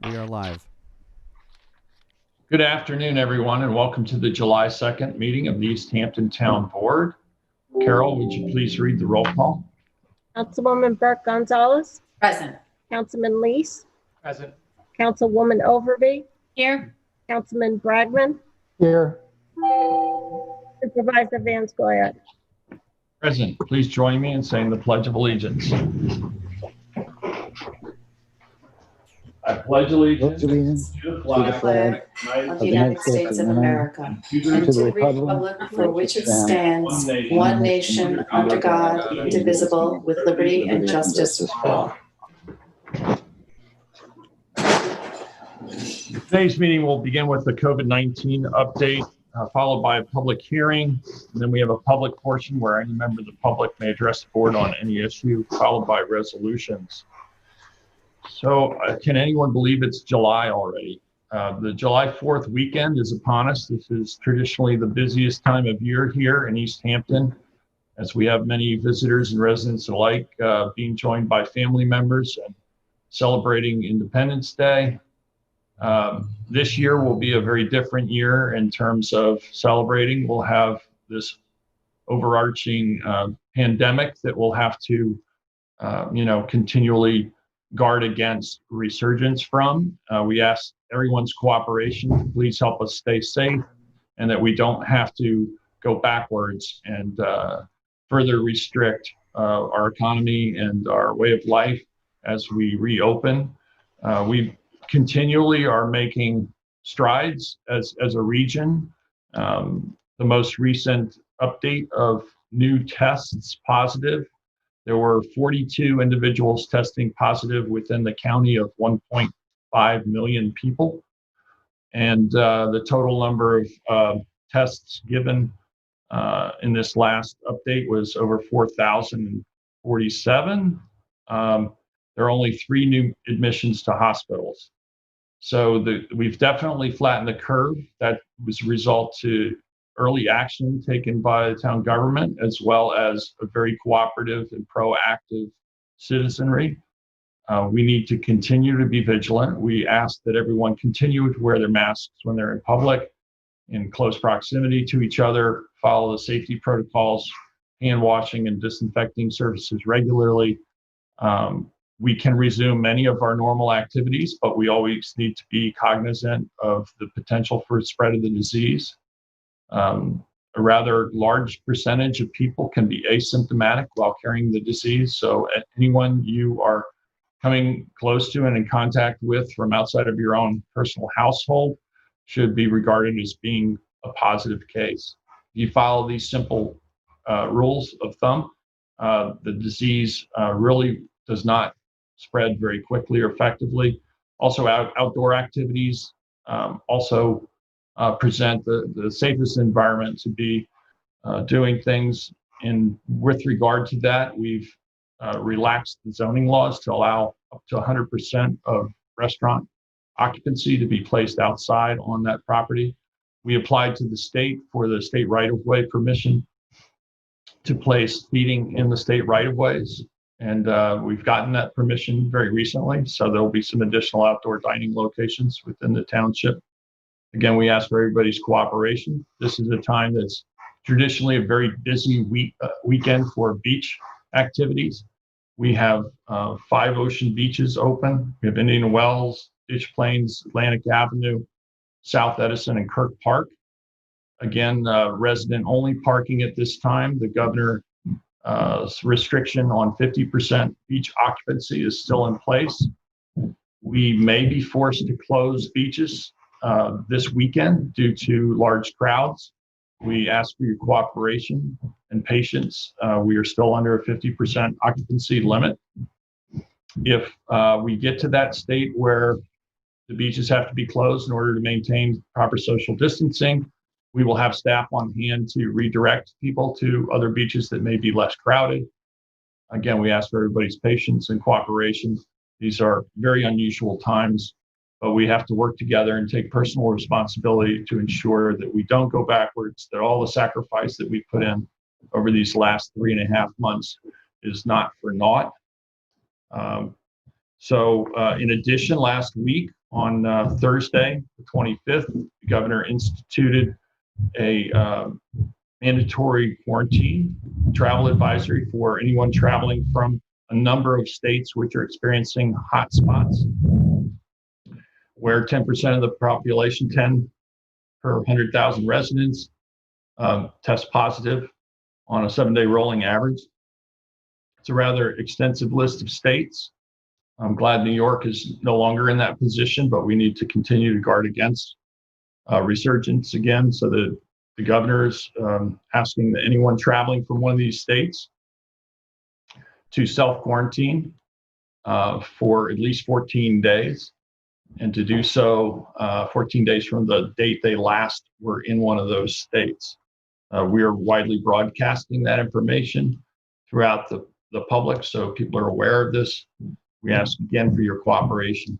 We are live. Good afternoon, everyone, and welcome to the July 2nd meeting of the East Hampton Town Board. Carol, would you please read the roll call? Councilwoman Burke Gonzalez. Present. Councilman Lease. Present. Councilwoman Overby. Here. Councilman Bragman. Here. Supervisor Van Scoyac. Present. Please join me in saying the Pledge of Allegiance. I pledge allegiance to the flag of the United States of America and to the republic for which it stands, one nation, under God, indivisible, with liberty and justice for all. Today's meeting will begin with the COVID-19 update, followed by a public hearing. And then we have a public portion where any member of the public may address the board on any issue, followed by resolutions. So can anyone believe it's July already? The July 4th weekend is upon us. This is traditionally the busiest time of year here in East Hampton, as we have many visitors and residents alike being joined by family members and celebrating Independence Day. This year will be a very different year in terms of celebrating. We'll have this overarching pandemic that we'll have to, continually guard against resurgence from. We ask everyone's cooperation to please help us stay safe, and that we don't have to go backwards and further restrict our economy and our way of life as we reopen. We continually are making strides as a region. The most recent update of new tests positive, there were 42 individuals testing positive within the county of 1.5 million people. And the total number of tests given in this last update was over 4,047. There are only 3 new admissions to hospitals. So we've definitely flattened the curve. That was a result to early action taken by the town government, as well as a very cooperative and proactive citizenry. We need to continue to be vigilant. We ask that everyone continue to wear their masks when they're in public, in close proximity to each other, follow the safety protocols, hand washing and disinfecting services regularly. We can resume many of our normal activities, but we always need to be cognizant of the potential for spread of the disease. A rather large percentage of people can be asymptomatic while carrying the disease. So anyone you are coming close to and in contact with from outside of your own personal household should be regarded as being a positive case. If you follow these simple rules of thumb, the disease really does not spread very quickly or effectively. Also, outdoor activities also present the safest environment to be doing things. And with regard to that, we've relaxed the zoning laws to allow up to 100% of restaurant occupancy to be placed outside on that property. We applied to the state for the state right-of-way permission to place seating in the state right-of-ways. And we've gotten that permission very recently. So there'll be some additional outdoor dining locations within the township. Again, we ask for everybody's cooperation. This is a time that's traditionally a very busy weekend for beach activities. We have 5 ocean beaches open. We have Indian Wells, Fish Plains, Atlantic Avenue, South Edison, and Kirk Park. Again, resident-only parking at this time. The governor's restriction on 50% beach occupancy is still in place. We may be forced to close beaches this weekend due to large crowds. We ask for your cooperation and patience. We are still under a 50% occupancy limit. If we get to that state where the beaches have to be closed in order to maintain proper social distancing, we will have staff on hand to redirect people to other beaches that may be less crowded. Again, we ask for everybody's patience and cooperation. These are very unusual times, but we have to work together and take personal responsibility to ensure that we don't go backwards, that all the sacrifice that we put in over these last 3.5 months is not for naught. In addition, last week, on Thursday, the 25th, the governor instituted a mandatory quarantine travel advisory for anyone traveling from a number of states which are experiencing hotspots, where 10% of the population, 10 per 100,000 residents, test positive on a 7-day rolling average. It's a rather extensive list of states. I'm glad New York is no longer in that position, but we need to continue to guard against resurgence again. So the governor is asking that anyone traveling from one of these states to self-quarantine for at least 14 days, and to do so 14 days from the date they last were in one of those states. We are widely broadcasting that information throughout the public, so people are aware of this. We ask again for your cooperation.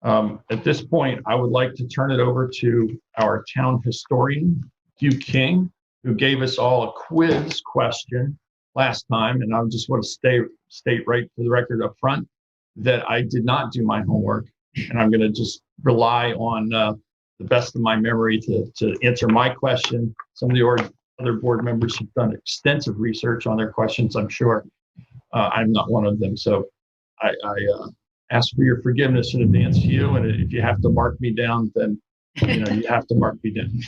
At this point, I would like to turn it over to our town historian, Hugh King, who gave us all a quiz question last time, and I just want to state right for the record up front that I did not do my homework, and I'm going to just rely on the best of my memory to answer my question. Some of the other board members have done extensive research on their questions, I'm sure. I'm not one of them, so I ask for your forgiveness in advance, Hugh, and if you have to mark me down, then you have to mark me down.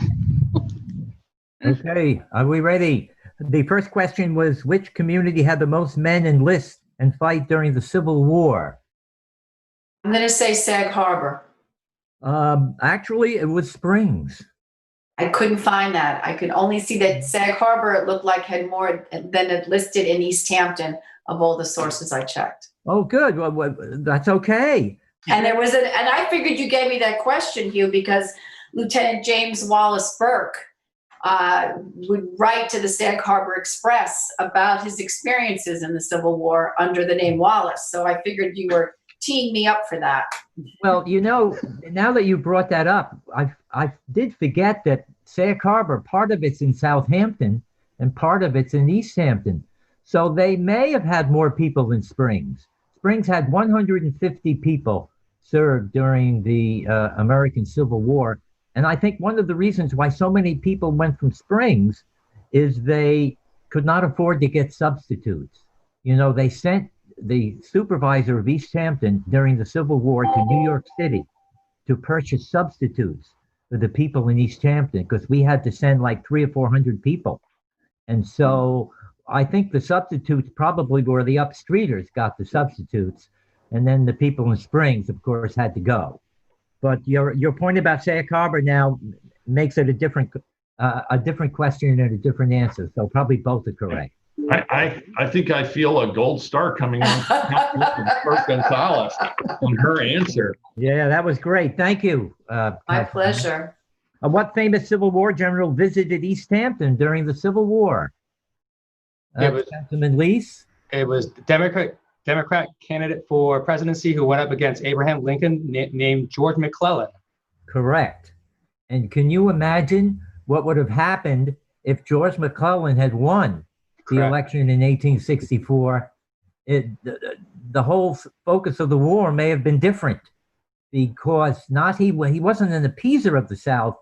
Okay, are we ready? The first question was, which community had the most men enlist and fight during the Civil War? I'm going to say Sag Harbor. Actually, it was Springs. I couldn't find that. I could only see that Sag Harbor, it looked like, had more than it listed in East Hampton of all the sources I checked. Oh, good. Well, that's okay. And and I figured you gave me that question, Hugh, because Lieutenant James Wallace Burke would write to the Sag Harbor Express about his experiences in the Civil War under the name Wallace. So I figured you were teeing me up for that. Well, now that you brought that up, I did forget that Sag Harbor, part of it's in Southampton and part of it's in East Hampton. So they may have had more people than Springs. Springs had 150 people served during the American Civil War. And I think one of the reasons why so many people went from Springs is they could not afford to get substitutes. They sent the supervisor of East Hampton during the Civil War to New York City to purchase substitutes for the people in East Hampton, because we had to send like 300 or 400 people. And so I think the substitutes probably were the upstreeters got the substitutes, and then the people in Springs, of course, had to go. But your point about Sag Harbor now makes it a different question and a different answer. So probably both are correct. I think I feel a gold star coming on from Burke Gonzalez on her answer. Yeah, that was great. Thank you. My pleasure. What famous Civil War general visited East Hampton during the Civil War? Councilman Lease? It was the Democrat candidate for presidency who went up against Abraham Lincoln named George McClellan. Correct. And can you imagine what would have happened if George McClellan had won the election in 1864? The whole focus of the war may have been different, because he wasn't an appeaser of the South,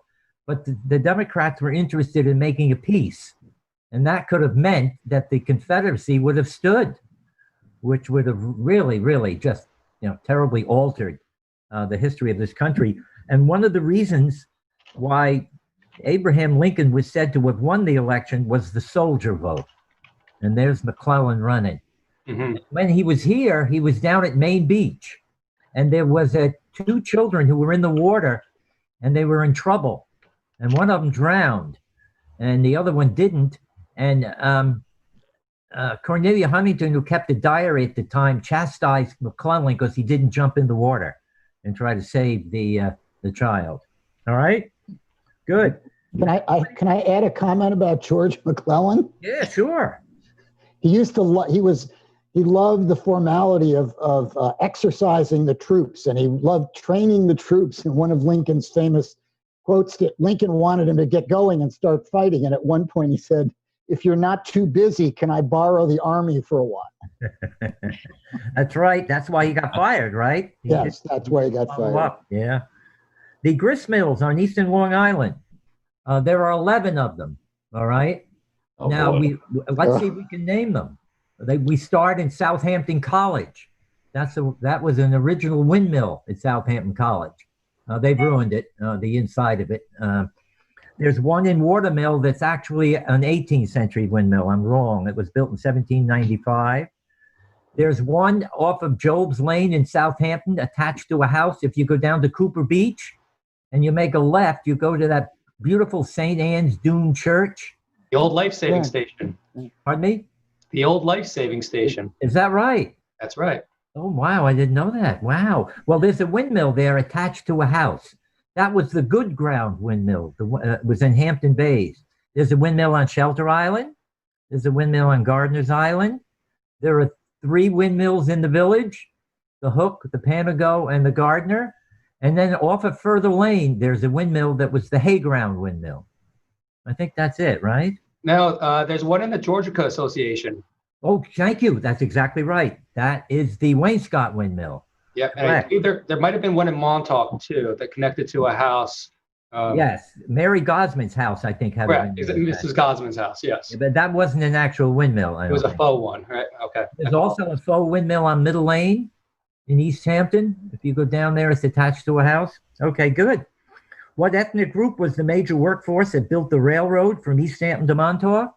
but the Democrats were interested in making a peace. And that could have meant that the Confederacy would have stood, which would have really, really just, terribly altered the history of this country. And one of the reasons why Abraham Lincoln was said to have won the election was the soldier vote. And there's McClellan running. Mm-hmm. When he was here, he was down at Main Beach, and there was two children who were in the water, and they were in trouble. And one of them drowned, and the other one didn't. And Cornelia Huntington, who kept a diary at the time, chastised McClellan because he didn't jump in the water and try to save the child. All right, good. Can I add a comment about George McClellan? Yeah, sure. He used to he loved the formality of exercising the troops, and he loved training the troops. And one of Lincoln's famous quotes, Lincoln wanted him to get going and start fighting, and at one point he said, if you're not too busy, can I borrow the army for a while? That's right. That's why he got fired, right? Yes, that's why he got Follow fired. up. Yeah. The Gristmills on Eastern Long Island. There are 11 of them. All right. Oh, Now boy. let's see if we can name them. We start in Southampton College. That was an original windmill at Southampton College. They've ruined it, the inside of it. There's one in Watermill that's actually an 18th century windmill. I'm wrong. It was built in 1795. There's one off of Job's Lane in Southampton attached to a house. If you go down to Cooper Beach and you make a left, you go to that beautiful St. Anne's Dune Church. The old life-saving Yeah. station. Pardon me? The old life-saving station. Is that right? That's right. Oh, wow. I didn't know that. Wow. Well, there's a windmill there attached to a house. That was the Good Ground windmill. It was in Hampton Bays. There's a windmill on Shelter Island. There's a windmill on Gardiner's Island. There are 3 windmills in the village, the Hook, the Panago, and the Gardner. And then off of Further Lane, there's a windmill that was the Hayground windmill. I think that's it, right? Now, there's one in the Georgica Association. Oh, thank you. That's exactly right. That is the Wainscott windmill. Yeah, and I believe there might have been one in Montauk too that connected to a house. Yes, Mary Gosman's house, I think, had a Correct. windmill. Mrs. Gosman's house. Yes. But that wasn't an actual windmill. I It was don't a think. faux one, right? Okay. There's also a faux windmill on Middle Lane in East Hampton. If you go down there, it's attached to a house. Okay, good. What ethnic group was the major workforce that built the railroad from East Hampton to Montauk?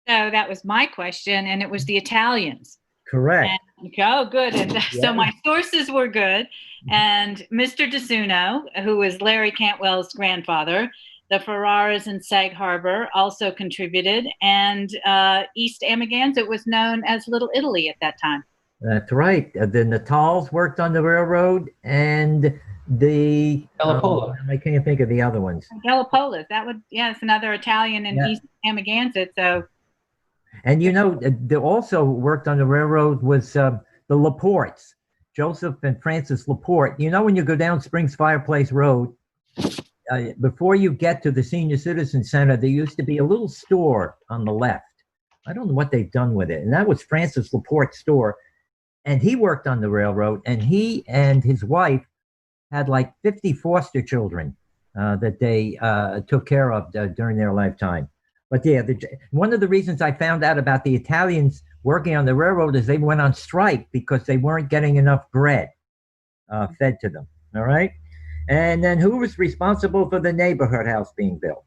So that was my question, and it was the Italians. Correct. And, oh, good. And Yeah. so my sources were good. And Mr. DeSuno, who was Larry Cantwell's grandfather, the Ferraras in Sag Harbor also contributed. And East Amagansett was known as Little Italy at that time. That's right. The Natals worked on the railroad, and the Delapola. I can't think of the other ones. Delapola, it's another Italian in Yeah. East Amagansett. So And you know, they also worked on the railroad was the Laportes, Joseph and Francis Laporte. You know, when you go down Springs Fireplace Road, before you get to the Senior Citizen Center, there used to be a little store on the left. I don't know what they've done with it. And that was Francis Laporte's store. And he worked on the railroad, and he and his wife had like 50 foster children that they took care of during their lifetime. But yeah, one of the reasons I found out about the Italians working on the railroad is they went on strike because they weren't getting enough bread fed to them. All right. And then who was responsible for the neighborhood house being built?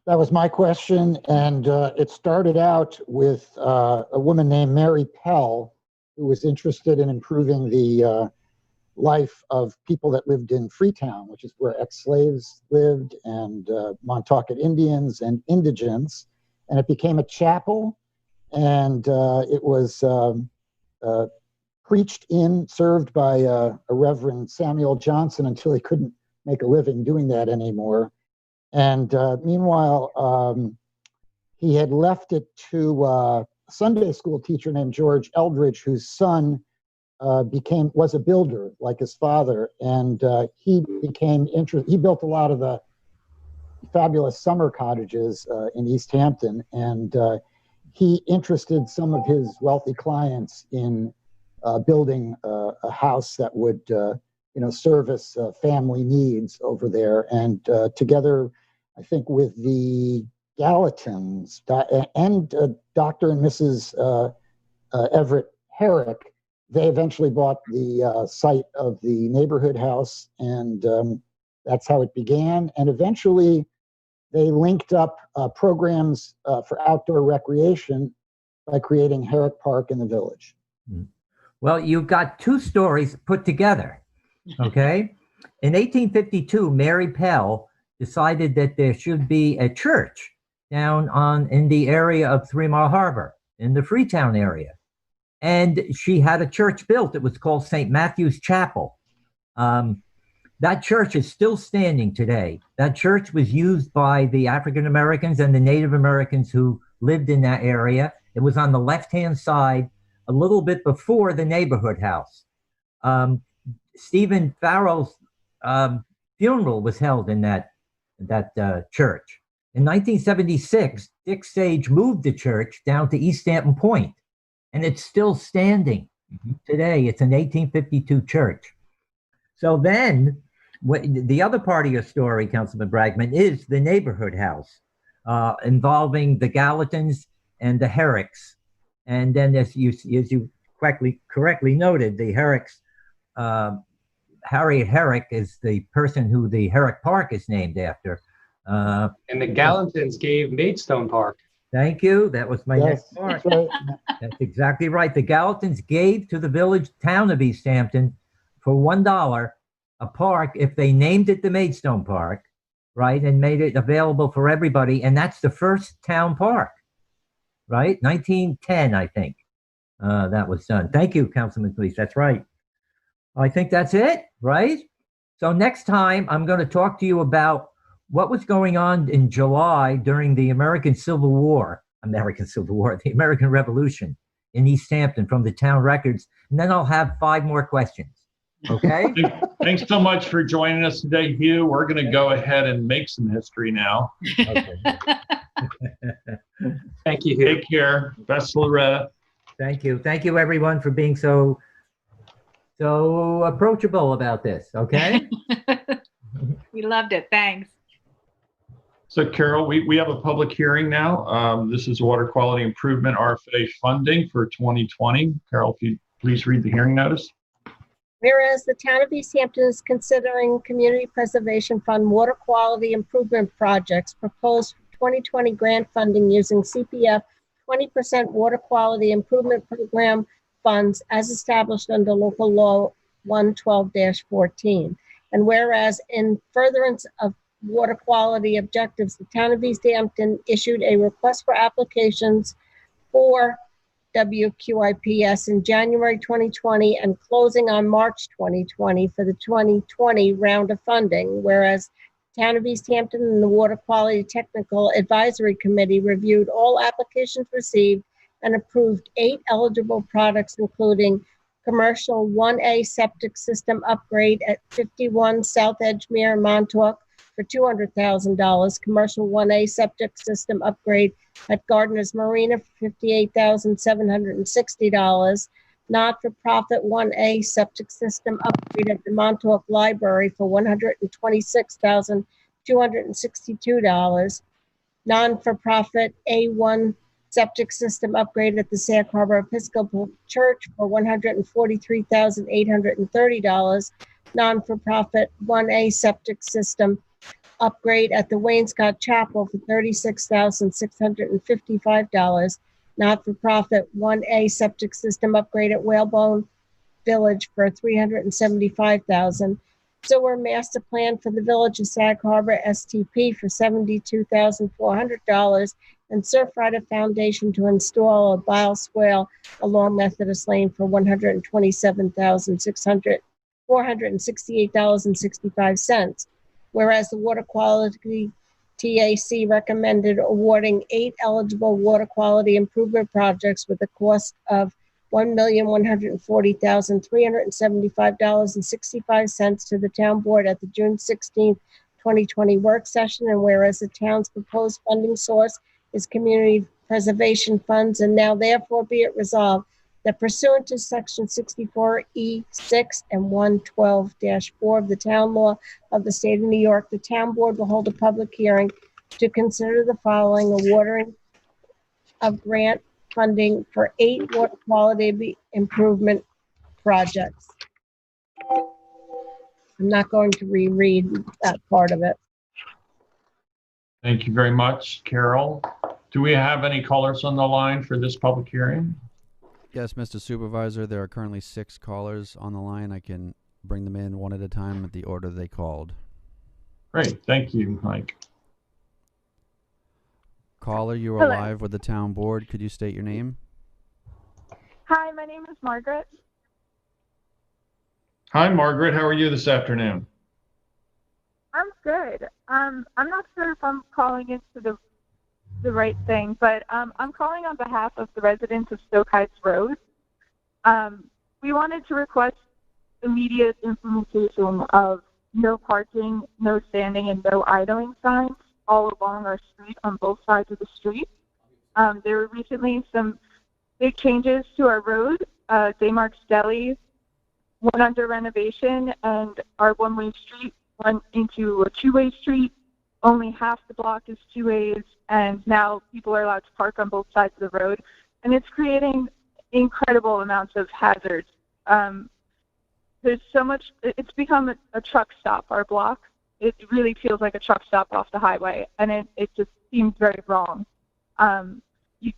That was my question. And it started out with a woman named Mary Pell, who was interested in improving the life of people that lived in Freetown, which is where ex-slaves lived, and Montauk Indians and indigents. And it became a chapel, and it was preached in, served by a Reverend Samuel Johnson until he couldn't make a living doing that anymore. And meanwhile, he had left it to a Sunday school teacher named George Eldridge, whose son was a builder like his father, and he became interested. He built a lot of the fabulous summer cottages in East Hampton, and he interested some of his wealthy clients in building a house that would service family needs over there. And together, I think with the Gallatins and Dr. and Mrs. Everett Herrick, they eventually bought the site of the neighborhood house, and that's how it began. And eventually, they linked up programs for outdoor recreation by creating Herrick Park in the village. Well, you've got two stories put together, okay? In 1852, Mary Pell decided that there should be a church down in the area of 3 Mile Harbor, in the Freetown area. And she had a church built. It was called St. Matthew's Chapel. That church is still standing today. That church was used by the African Americans and the Native Americans who lived in that area. It was on the left-hand side, a little bit before the neighborhood house. Stephen Farrell's funeral was held in that church. In 1976, Dick Sage moved the church down to East Hampton Point, and it's still standing today. It's an 1852 church. So then, the other part of your story, Councilman Bragman, is the neighborhood house involving the Gallatins and the Herricks. And then, as you correctly noted, the Herricks, Harriet Herrick is the person who the Herrick Park is named after. And the Gallatins gave Maidstone Park. Thank you. That was my next part. That's right. That's exactly right. The Gallatins gave to the village town of East Hampton for $1 a park if they named it the Maidstone Park, right, and made it available for everybody. And that's the first town park, right? 1910, I think, that was done. Thank you, Councilman Police. That's right. I think that's it, right? So next time, I'm going to talk to you about what was going on in July during the American Revolution in East Hampton from the town records. And then I'll have 5 more questions. Okay? Thanks so much for joining us today, Hugh. We're going to go ahead and make some history now. Okay. Thank you, Hugh. Take care. Best, Loretta. Thank you. Thank you, everyone, for being so approachable about this. Okay? We loved it. Thanks. So, Carol, we have a public hearing now. This is Water Quality Improvement RFA funding for 2020. Carol, if you please read the hearing notice. Whereas the town of East Hampton is considering Community Preservation Fund water quality improvement projects proposed for 2020 grant funding using CPF 20% water quality improvement program funds as established under local law 112-14. And whereas in furtherance of water quality objectives, the town of East Hampton issued a request for applications for WQIPS in January 2020 and closing on March 2020 for the 2020 round of funding, whereas the town of East Hampton and the Water Quality Technical Advisory Committee reviewed all applications received and approved 8 eligible products, including commercial 1A septic system upgrade at 51 South Edgemere, Montauk for $200,000, commercial 1A septic system upgrade at Gardeners Marina for $58,760, not-for-profit 1A septic system upgrade at the Montauk Library for $126,262, non-for-profit A1 septic system upgrade at the Sag Harbor Episcopal Church for $143,830, non-for-profit 1A septic system upgrade at the Wainscott Chapel for $36,655, not-for-profit 1A septic system upgrade at Whalebone Village for $375,000, sewer master plan for the Village of Sag Harbor STP for $72,400, and Surfrider Foundation to install a bioswale along Methodist Lane for $468.65. Whereas the Water Quality TAC recommended awarding 8 eligible water quality improvement projects with a cost of $1,140,375.65 to the town board at the June 16th, 2020 work session. And whereas the town's proposed funding source is community preservation funds, and now therefore be it resolved that pursuant to section 64E6 and 112-4 of the town law of the state of New York, the town board will hold a public hearing to consider the following: awarding of grant funding for 8 water quality improvement projects. I'm not going to reread that part of it. Thank you very much, Carol. Do we have any callers on the line for this public hearing? Yes, Mr. Supervisor, there are currently 6 callers on the line. I can bring them in one at a time at the order they called. Great, thank you, Mike. Caller, you are Hello. live with the town board. Could you state your name? Hi, my name is Margaret. Hi, Margaret. How are you this afternoon? I'm good. I'm not sure if I'm calling into the right thing, but I'm calling on behalf of the residents of Stoke Heights Road. We wanted to request immediate implementation of no parking, no standing, and no idling signs all along our street on both sides of the street. There were recently some big changes to our road. Daymark's Deli went under renovation, and our one-way street went into a two-way street. Only half the block is two ways, and now people are allowed to park on both sides of the road, and it's creating incredible amounts of hazards. There's so much, it's become a truck stop, our block. It really feels like a truck stop off the highway, and it just seems very wrong. You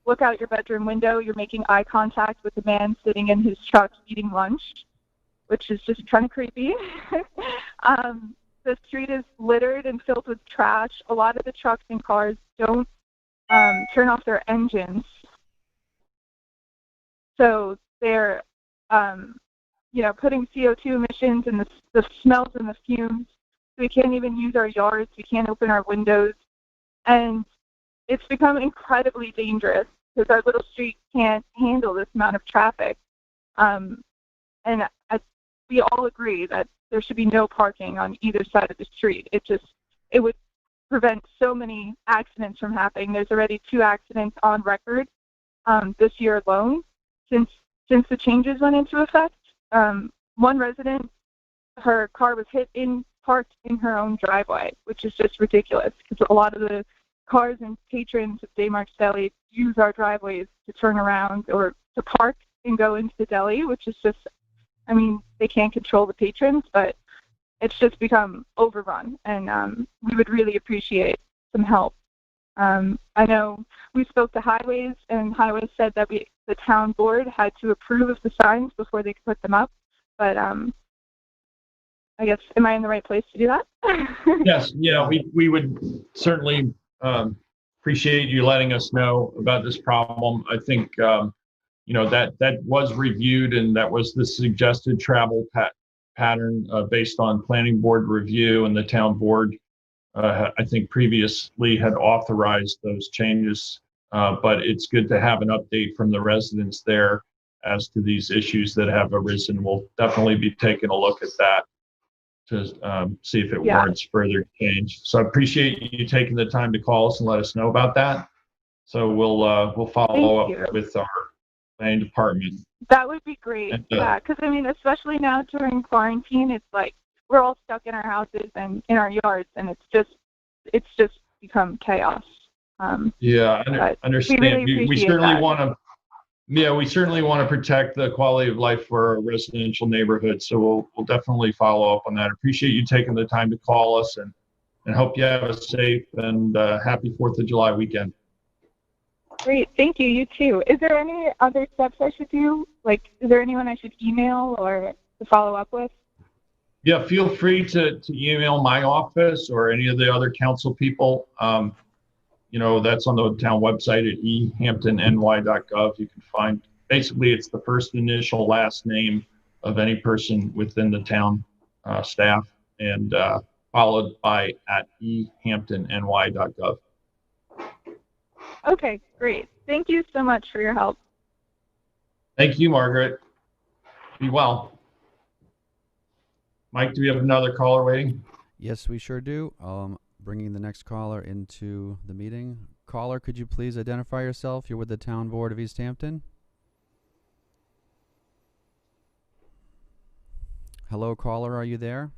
look out your bedroom window, you're making eye contact with the man sitting in his truck eating lunch, which is just kind of creepy. The street is littered and filled with trash. A lot of the trucks and cars don't turn off their engines. So they're, putting CO2 emissions and the smells and the fumes. We can't even use our yards. We can't open our windows. And it's become incredibly dangerous because our little street can't handle this amount of traffic. We all agree that there should be no parking on either side of the street. It would prevent so many accidents from happening. There's already 2 accidents on record this year alone since the changes went into effect. One resident, her car was parked in her own driveway, which is just ridiculous because a lot of the cars and patrons of Daymark's Deli use our driveways to turn around or to park and go into the deli, which is just, they can't control the patrons, but it's just become overrun, and we would really appreciate some help. I know we spoke to Highways, and Highways said that the town board had to approve of the signs before they could put them up, but I guess, am I in the right place to do that? Yes, we would certainly appreciate you letting us know about this problem. I think that was reviewed, and that was the suggested travel pattern based on planning board review, and the town board I think previously had authorized those changes, but it's good to have an update from the residents there as to these issues that have arisen. We'll definitely be taking a look at that to see if it warrants further change. So I appreciate you taking the time to call us and let us know about that. So we'll follow up with our planning department. That would be great. Yeah, because especially now during quarantine, it's like we're all stuck in our houses and in our yards, and it's just become chaos. I understand. We certainly want to. Yeah, we certainly want to protect the quality of life for our residential neighborhood. So we'll definitely follow up on that. Appreciate you taking the time to call us, and hope you have a safe and happy 4th of July weekend. Great, thank you. You too. Is there any other steps I should do? Like, is there anyone I should email or to follow up with? Yeah, feel free to email my office or any of the other council people. That's on the town website at ehamptonny.gov. You can find, basically, it's the first initial last name of any person within the town staff, and followed by at ehamptonny.gov. Okay, great. Thank you so much for your help. Thank you, Margaret. Be well. Mike, do we have another caller waiting? Yes, we sure do. Bringing the next caller into the meeting. Caller, could you please identify yourself? You're with the Town Board of East Hampton. Hello, caller, are you there?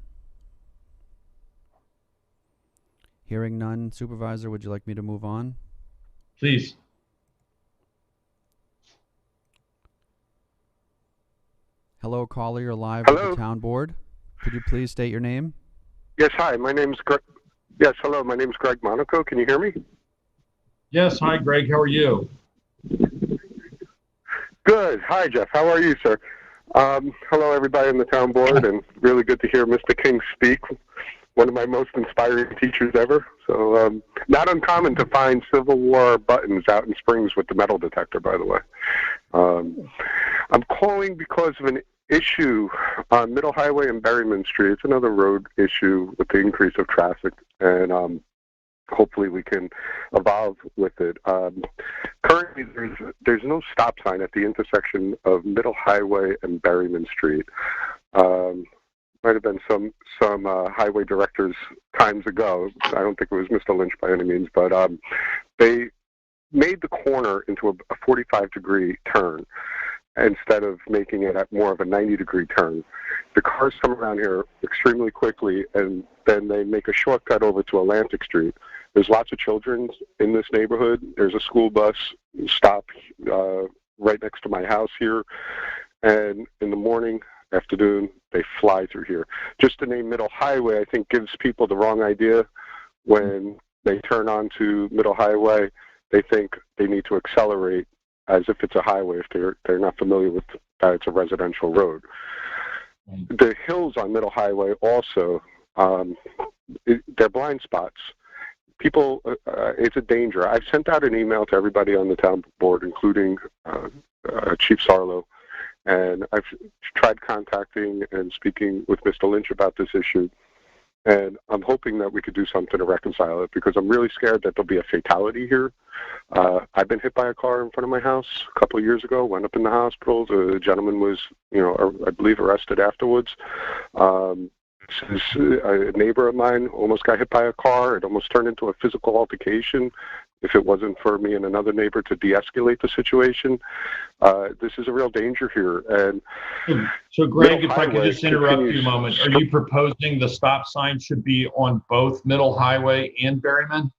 Hearing none. Supervisor, would you like me to move on? Please. Hello, caller, you're live with the Town Board. Could you please state your name? Yes, hi, my name's Greg. Yes, hello, my name's Greg Monaco. Can you hear me? Yes, hi, Greg. How are you? Good. Hi, Jeff. How are you, sir? Hello, everybody on the town board, and really good to hear Mr. King speak. One of my most inspiring teachers ever. So, not uncommon to find Civil War buttons out in Springs with the metal detector, by the way. I'm calling because of an issue on Middle Highway and Berryman Street. It's another road issue with the increase of traffic, and hopefully we can evolve with it. Currently, there's no stop sign at the intersection of Middle Highway and Berryman Street. might have been some highway directors times ago. I don't think it was Mr. Lynch by any means, but they made the corner into a 45-degree turn instead of making it at more of a 90-degree turn. The cars come around here extremely quickly, and then they make a shortcut over to Atlantic Street. There's lots of children in this neighborhood. There's a school bus stop right next to my house here, and in the morning, afternoon, they fly through here. Just to name Middle Highway, I think gives people the wrong idea. When they turn onto Middle Highway, they think they need to accelerate as if it's a highway if they're not familiar with that it's a residential road. The hills on Middle Highway also, they're blind spots. People, it's a danger. I've sent out an email to everybody on the town board, including Chief Sarlo, and I've tried contacting and speaking with Mr. Lynch about this issue. And I'm hoping that we could do something to reconcile it, because I'm really scared that there'll be a fatality here. I've been hit by a car in front of my house a couple of years ago, went up in the hospital. The gentleman was, I believe arrested afterwards. A neighbor of mine almost got hit by a car. It almost turned into a physical altercation. If it wasn't for me and another neighbor to de-escalate the situation, this is a real danger here. And so, Greg, if I could just interrupt you a moment, are you proposing the stop sign should be on both Middle Highway and Berryman?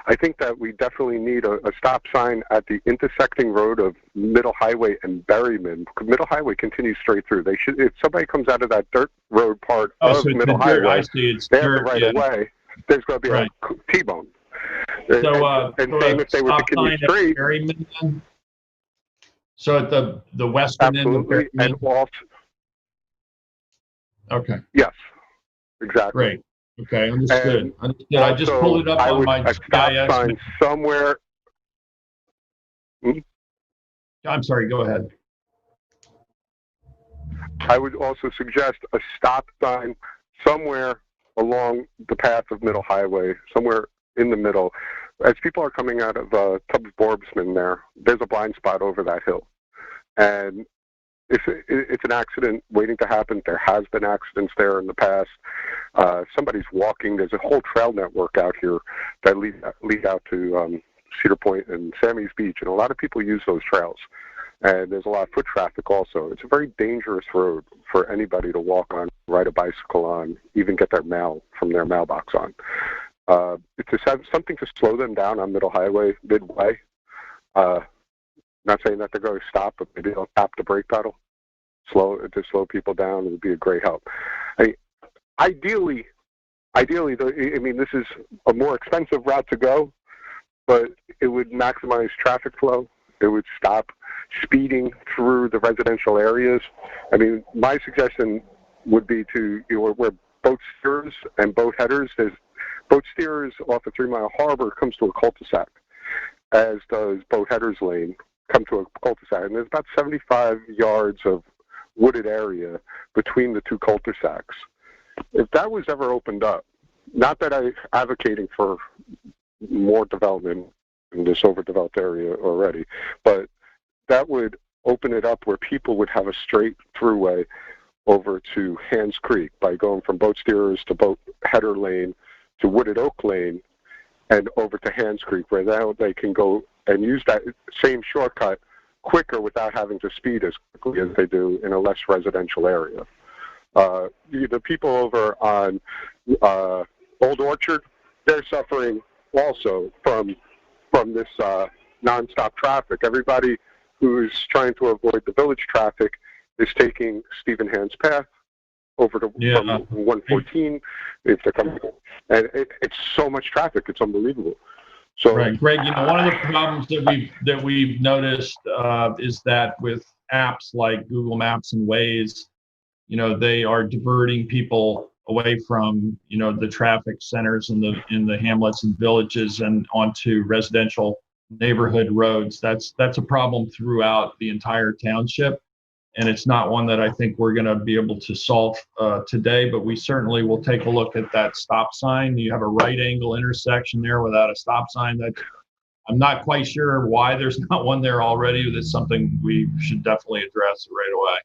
I think that we definitely need a stop sign at the intersecting road of Middle Highway and Berryman. Middle Highway continues straight through. They should, if somebody comes out of that dirt road part of so Middle Highway, they have the right of way. There's going to be a T-bone. So, and same if they were to continue straight. Berryman, so at the western end of Berryman. And off. Okay. Yes, exactly. Great. Okay, understood. Understood. I just pulled it up on my a stop sign somewhere. I'm sorry, go ahead. I would also suggest a stop sign somewhere along the path of Middle Highway, somewhere in the middle. As people are coming out of Tubbs Borbsman there's a blind spot over that hill. And it's an accident waiting to happen. There has been accidents there in the past. Somebody's walking. There's a whole trail network out here that lead out to Cedar Point and Sammy's Beach, and a lot of people use those trails. And there's a lot of foot traffic also. It's a very dangerous road for anybody to walk on, ride a bicycle on, even get their mail from their mailbox on. It's something to slow them down on Middle Highway midway. Not saying that they're going to stop, but maybe they'll tap the brake pedal, slow people down. It would be a great help. Ideally, this is a more expensive route to go, but it would maximize traffic flow. It would stop speeding through the residential areas. My suggestion would be to where boat steerers and boat headers. There's boat steerers off of 3 Mile Harbor comes to a cul-de-sac, as does boat headers lane come to a cul-de-sac. And there's about 75 yards of wooded area between the two cul-de-sacs. If that was ever opened up, not that I'm advocating for more development in this overdeveloped area already, but that would open it up where people would have a straight throughway over to Hands Creek by going from boat steerers to boat header lane to Wooded Oak Lane and over to Hands Creek, where now they can go and use that same shortcut quicker without having to speed as quickly as they do in a less residential area. The people over on Old Orchard, they're suffering also from this nonstop traffic. Everybody who's trying to avoid the village traffic is taking Stephen Hand's path over to from 114 if they're coming. And it's so much traffic, it's unbelievable. So, right, Greg. One of the problems that we've noticed is that with apps like Google Maps and Waze, they are diverting people away from the traffic centers in the hamlets and villages and onto residential neighborhood roads. That's a problem throughout the entire township, and it's not one that I think we're going to be able to solve today, but we certainly will take a look at that stop sign. You have a right angle intersection there without a stop sign. That I'm not quite sure why there's not one there already. That's something we should definitely address right away.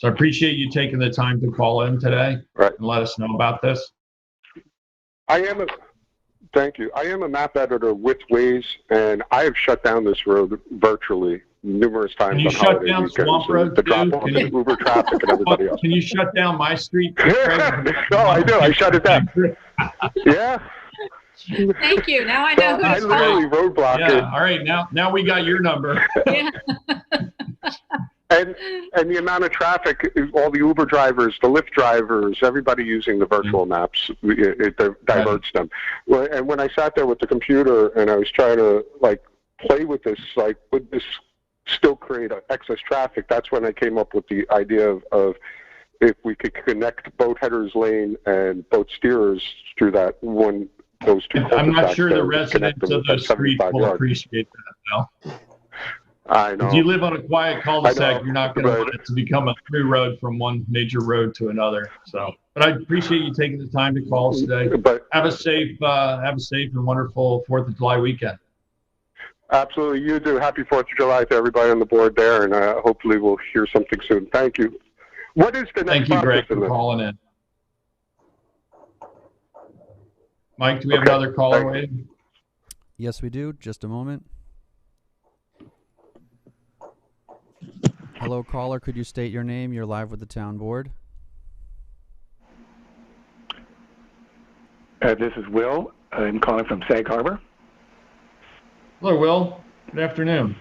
So I appreciate you taking the time to call in today and let us know about this. Thank you. I am a map editor with Waze, and I have shut down this road virtually numerous times. Can you on shut holiday down weekends, Swamp Road the too? drop-off and Uber traffic and everybody else. Can you shut down my street? No, I do. I shut it down. Yeah. Thank you. Now I know who I to literally call. roadblock it. Yeah. All right. Now we got your number. Yeah. And the amount of traffic, all the Uber drivers, the Lyft drivers, everybody using the virtual maps, it diverts them. And when I sat there with the computer and I was trying to like play with this, like would this still create excess traffic? That's when I came up with the idea of if we could connect boat headers lane and boat steerers through that one, those two. I'm not sure the there, residents of those streets will appreciate that now. I know. If you live on a quiet cul-de-sac, you're not going to want it to become a through road from one major road to another. So, but I appreciate you taking the time to call us today. But have a safe and wonderful 4th of July weekend. Absolutely, you do. Happy 4th of July to everybody on the board there, and hopefully we'll hear something soon. Thank you. What is the next Thank you, Greg, for calling in. Mike, do we have another caller waiting? Yes, we do. Just a moment. Hello, caller. Could you state your name? You're live with the town board. This is Will. I'm calling from Sag Harbor. Hello, Will. Good afternoon.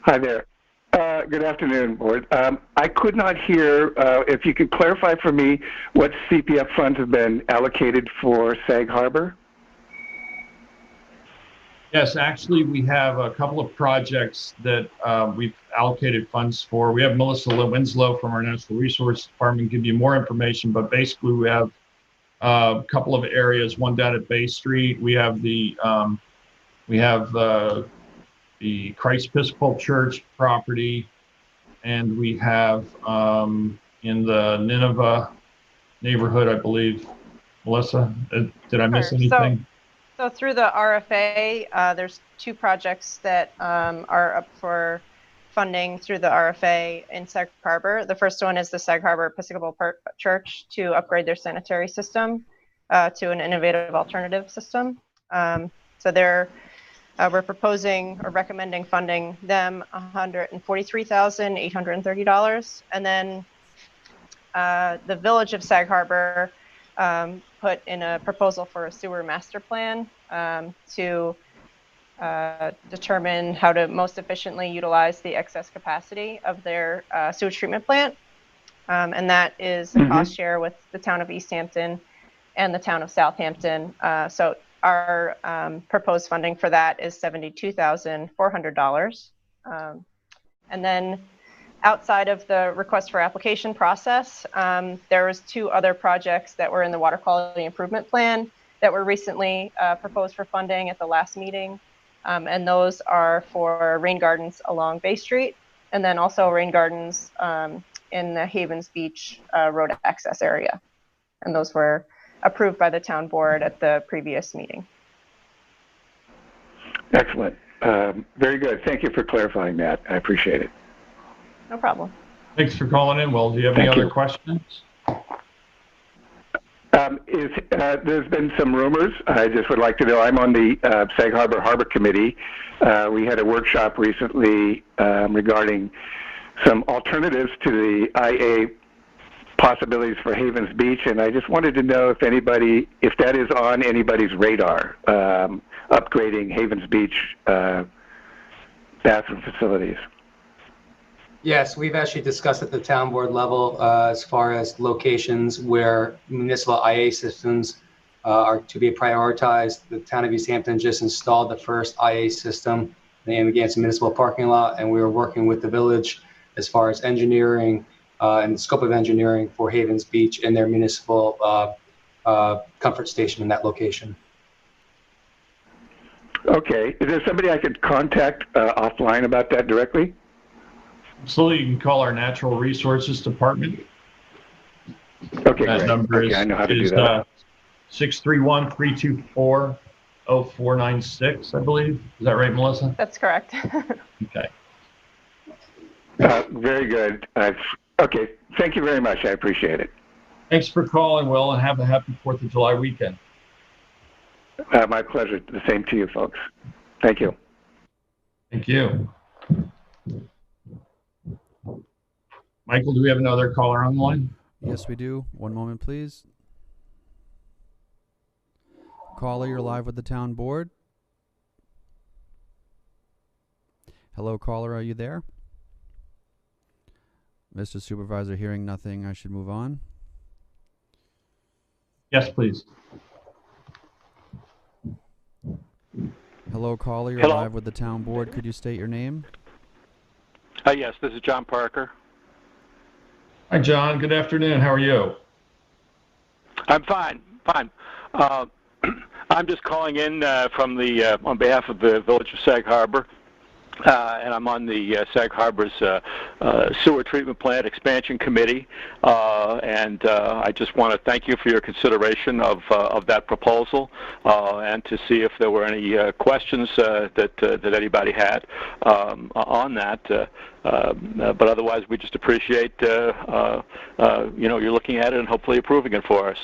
Hi there. Good afternoon, board. I could not hear, if you could clarify for me what CPF funds have been allocated for Sag Harbor. Yes, actually, we have a couple of projects that we've allocated funds for. We have Melissa Winslow from our Natural Resources Department give you more information, but basically we have a couple of areas, one down at Bay Street. We have the Christ Episcopal Church property, and we have in the Nineveh neighborhood, I believe. Melissa, did I miss anything? So through the RFA, there's 2 projects that are up for funding through the RFA in Sag Harbor. The first one is the Sag Harbor Episcopal Church to upgrade their sanitary system to an innovative alternative system. So we're proposing or recommending funding them $143,830. And then the Village of Sag Harbor put in a proposal for a sewer master plan to determine how to most efficiently utilize the excess capacity of their sewage treatment plant. And that is a cost share with the town of East Hampton and the town of Southampton. So our proposed funding for that is $72,400. And then outside of the request for application process, there was 2 other projects that were in the water quality improvement plan that were recently proposed for funding at the last meeting. And those are for rain gardens along Bay Street, and then also rain gardens in the Havens Beach road access area. And those were approved by the town board at the previous meeting. Excellent. Very good. Thank you for clarifying that. I appreciate it. No problem. Thanks for calling in, Will. Do you have any other questions? There's been some rumors. I just would like to know, I'm on the Sag Harbor Committee. We had a workshop recently regarding some alternatives to the IA possibilities for Havens Beach, and I just wanted to know if that is on anybody's radar, upgrading Havens Beach bathroom facilities. Yes, we've actually discussed at the town board level as far as locations where municipal IA systems are to be prioritized. The town of East Hampton just installed the first IA system in the Amagansett Municipal Parking Lot, and we were working with the village as far as engineering and the scope of engineering for Havens Beach and their municipal comfort station in that location. Okay. Is there somebody I could contact offline about that directly? Absolutely. You can call our Natural Resources Department. Okay, that great. number Okay, I know how to do that. 631-324-0496, I believe. Is that right, Melissa? That's correct. Okay. Very good. I've Okay. Thank you very much. I appreciate it. Thanks for calling, Will, and have a happy 4th of July weekend. My pleasure. The same to you, folks. Thank you. Thank you. Michael, do we have another caller on the line? Yes, we do. One moment, please. Caller, you're live with the town board. Hello, caller, are you there? Mr. Supervisor, hearing nothing, I should move on. Yes, please. Hello, caller, you're Hello. live with the town board. Could you state your name? Yes, this is John Parker. Hi, John. Good afternoon. How are you? I'm fine. I'm just calling in from the on behalf of the Village of Sag Harbor, and I'm on the Sag Harbor's sewer treatment plant expansion committee. And I just want to thank you for your consideration of that proposal, and to see if there were any questions that anybody had on that. But otherwise, we just appreciate you're looking at it and hopefully approving it for us.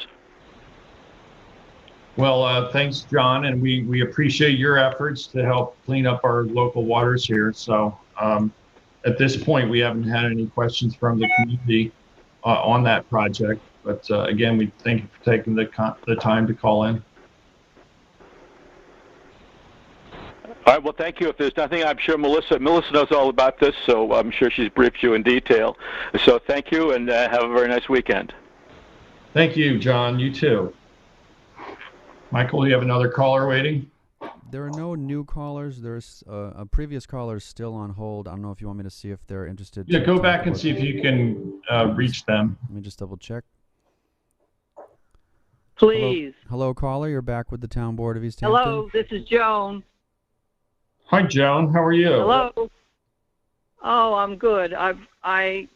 Well, thanks, John, and we appreciate your efforts to help clean up our local waters here. So at this point, we haven't had any questions from the community on that project. But again, we thank you for taking the time to call in. All right, well, thank you. If there's nothing, I'm sure Melissa knows all about this, so I'm sure she's briefed you in detail. So thank you, and have a very nice weekend. Thank you, John. You too. Michael, you have another caller waiting? There are no new callers. There's a previous caller still on hold. I don't know if you want me to see if they're interested. Yeah, go back and see if you can reach them. Let me just double check. Please. Hello, caller. You're back with the Town Board of East Hampton. Hello, this is Joan. Hi, Joan. How are you? Hello. Oh, I'm good. I've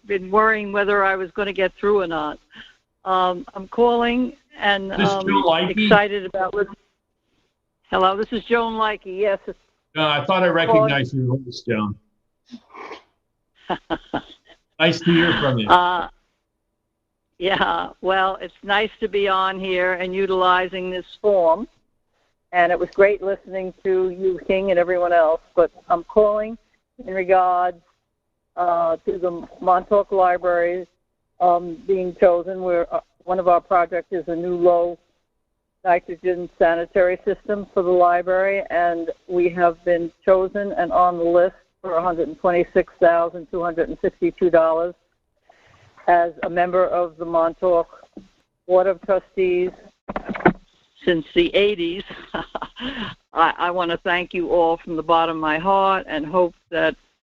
been worrying whether I was going to get through or not. I'm calling and excited about listening. Hello, this is Joan Likey. Yes. I thought I recognized your voice, Joan. Nice to hear from you. Yeah, well, it's nice to be on here and utilizing this form. And it was great listening to you, King, and everyone else. But I'm calling in regards to the Montauk Library being chosen. One of our projects is a new low nitrogen sanitary system for the library, and we have been chosen and on the list for $126,262 as a member of the Montauk Board of Trustees since the 80s. I want to thank you all from the bottom of my heart and hope that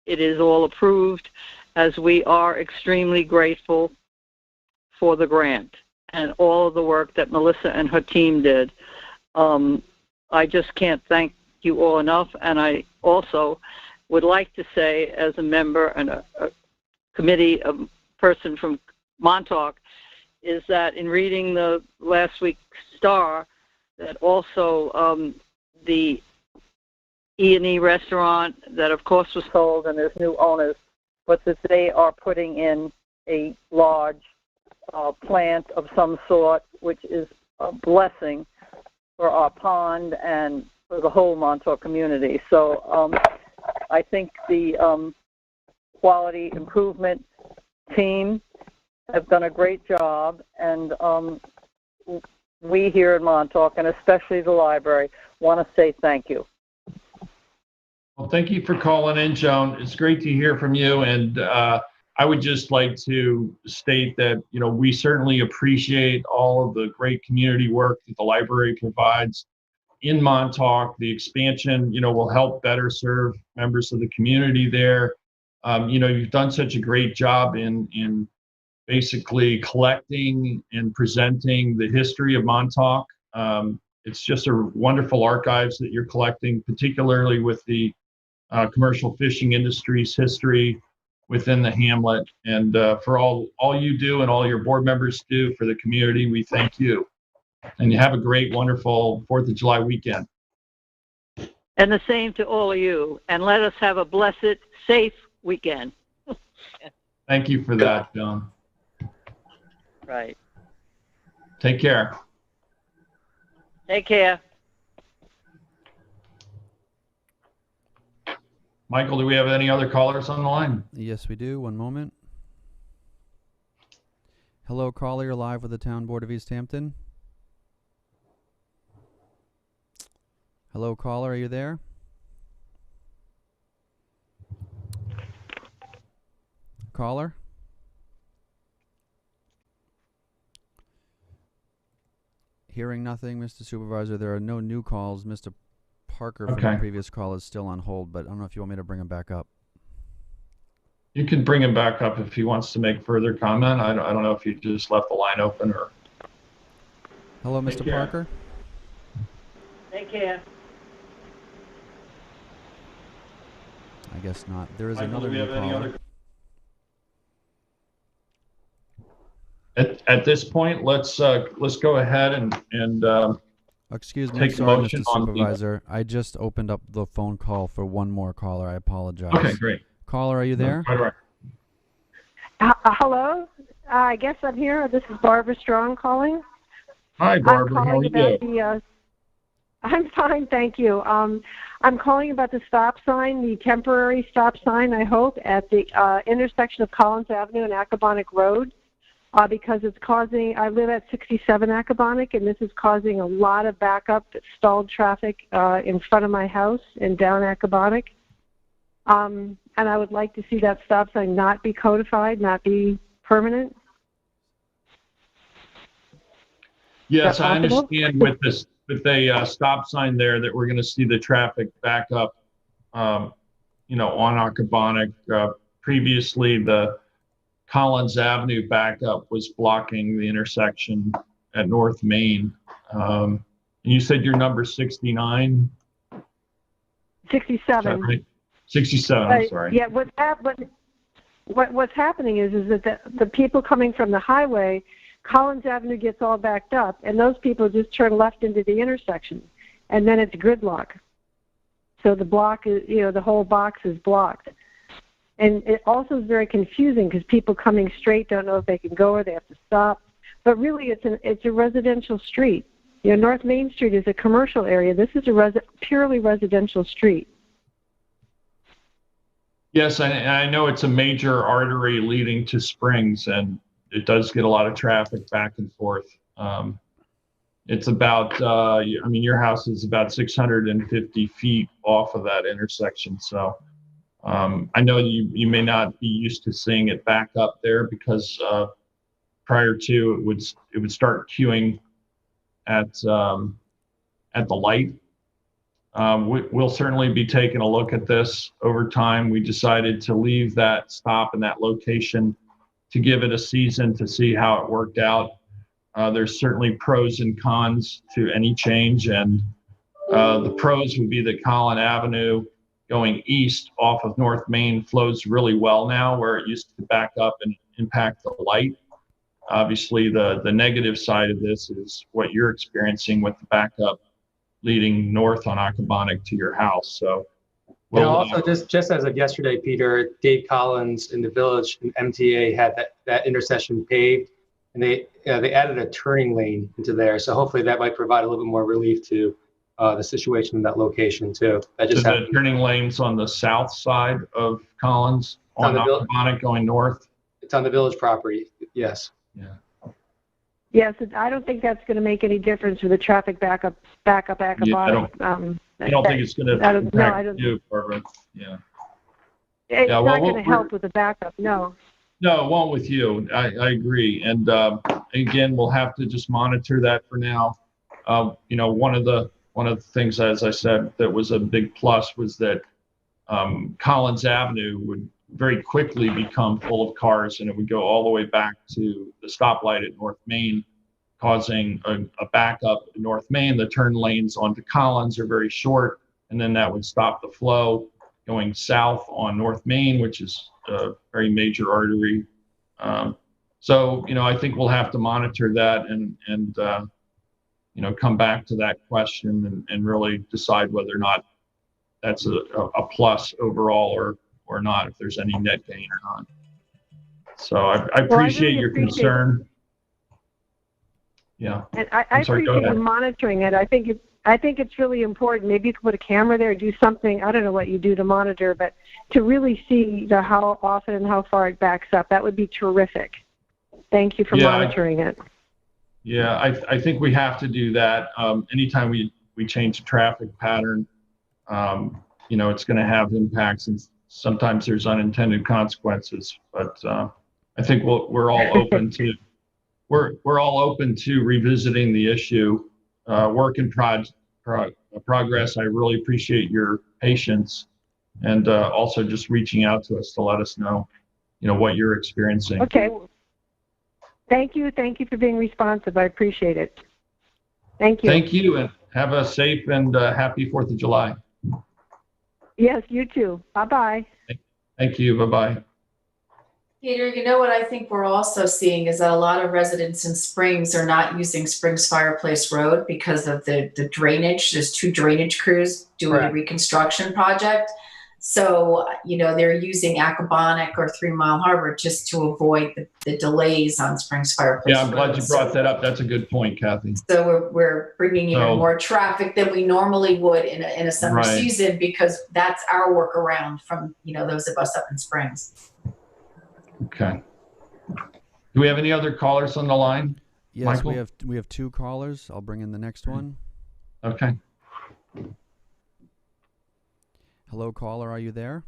it is all approved, as we are extremely grateful for the grant and all of the work that Melissa and her team did. I just can't thank you all enough, and I also would like to say, as a member and a committee person from Montauk, is that in reading the last week's Star, that also the E&E restaurant that of course was sold and there's new owners, but that they are putting in a large plant of some sort, which is a blessing for our pond and for the whole Montauk community. So I think the quality improvement team have done a great job, and we here in Montauk, and especially the library, want to say thank you. Well, thank you for calling in, Joan. It's great to hear from you, and I would just like to state that, we certainly appreciate all of the great community work that the library provides in Montauk. The expansion, will help better serve members of the community there. You've done such a great job in basically collecting and presenting the history of Montauk. It's just a wonderful archives that you're collecting, particularly with the commercial fishing industry's history within the hamlet. And for all you do and all your board members do for the community, we thank you. And you have a great, wonderful 4th of July weekend. And the same to all of you. And let us have a blessed, safe weekend. Thank you for that, John. Right. Take care. Take care. Michael, do we have any other callers on the line? Yes, we do. One moment. Hello, caller. You're live with the Town Board of East Hampton. Hello, caller. Are you there? Caller? Hearing nothing, Mr. Supervisor. There are no new calls. Mr. Parker from the previous call is still on hold, but I don't know if you want me to bring him back up. You can bring him back up if he wants to make further comment. I don't know if you just left the line open or. Hello, Mr. Parker. Take care. I guess not. There is Michael, another do we new have any caller. At this point, let's go ahead and Excuse me, take I'm sorry, the motion Mr. on Supervisor. I just opened up the phone call for one more caller. I apologize. Okay, great. Caller, are you there? Hello. I guess I'm here. This is Barbara Strong calling. Hi, Barbara. How are you? I'm fine, thank you. I'm calling about the stop sign, the temporary stop sign, I hope, at the intersection of Collins Avenue and Accabonac Road, because it's causing, I live at 67 Accabonac, and this is causing a lot of backup, stalled traffic in front of my house and down Accabonac. And I would like to see that stop sign not be codified, not be permanent. Yes, I understand with this, with a stop sign there, that we're going to see the traffic back up, on Accabonac. Previously, the Collins Avenue backup was blocking the intersection at North Main. And you said your number 69? 67. Right? 67, I'm sorry. Yeah, what's happening is that the people coming from the highway, Collins Avenue gets all backed up, and those people just turn left into the intersection, and then it's gridlock. So the block is, the whole box is blocked. And it also is very confusing because people coming straight don't know if they can go or they have to stop. But really, it's a residential street. North Main Street is a commercial area. This is a purely residential street. Yes, I know it's a major artery leading to Springs, and it does get a lot of traffic back and forth. It's about, your house is about 650 feet off of that intersection. So I know you may not be used to seeing it back up there because prior to it would start queuing at the light. We'll certainly be taking a look at this over time. We decided to leave that stop in that location to give it a season to see how it worked out. There's certainly pros and cons to any change, and the pros would be that Collins Avenue going east off of North Main flows really well now, where it used to back up and impact the light. Obviously, the negative side of this is what you're experiencing with the backup leading north on Accabonac to your house. So, also just as of yesterday, Peter, Dave Collins in the Village and MTA had that intersection paved, and they added a turning lane into there. So hopefully that might provide a little bit more relief to the situation in that location too. That just the turning lanes on the south side of Collins on Accabonac going north. It's on the Village property. Yes. Yeah. Yes, I don't think that's going to make any difference for the traffic backup Accabonac. Yeah, I don't think it's going to impact you, Barbara. Yeah. It's not going to help with the backup, no. No, it won't with you. I agree. And again, we'll have to just monitor that for now. One of the things, as I said, that was a big plus was that Collins Avenue would very quickly become full of cars, and it would go all the way back to the stoplight at North Main, causing a backup at North Main. The turn lanes onto Collins are very short, and then that would stop the flow going south on North Main, which is a very major artery. So, I think we'll have to monitor that and come back to that question and really decide whether or not that's a plus overall or not, if there's any net gain or not. So I appreciate your concern. Yeah. And I appreciate you monitoring it. I think it's really important. Maybe you could put a camera there, do something. I don't know what you do to monitor, but to really see how often and how far it backs up, that would be terrific. Thank you for monitoring it. Yeah, I think we have to do that. Anytime we change the traffic pattern, you know, it's going to have impacts, and sometimes there's unintended consequences. But I think we're all open to we're all open to revisiting the issue. Work in progress. I really appreciate your patience, and also just reaching out to us to let us know, you know, what you're experiencing. Okay. Thank you. Thank you for being responsive. I appreciate it. Thank you. Thank you, and have a safe and happy 4th of July. Yes, you too. Bye-bye. Thank you. Bye-bye. Peter, you know what I think we're also seeing is that a lot of residents in Springs are not using Springs Fireplace Road because of the drainage. There's 2 drainage crews doing a reconstruction project. So, you know, they're using Accabonac or 3 Mile Harbor just to avoid the delays on Springs Fireplace Road. Yeah, I'm glad you brought that up. That's a good point, Kathy. So we're bringing in more traffic than we normally would in a summer season, because that's our workaround from, you know, those of us up in Springs. Okay. Do we have any other callers on the line? Yes, Michael? we have 2 callers. I'll bring in the next one. Okay. Hello, caller. Are you there?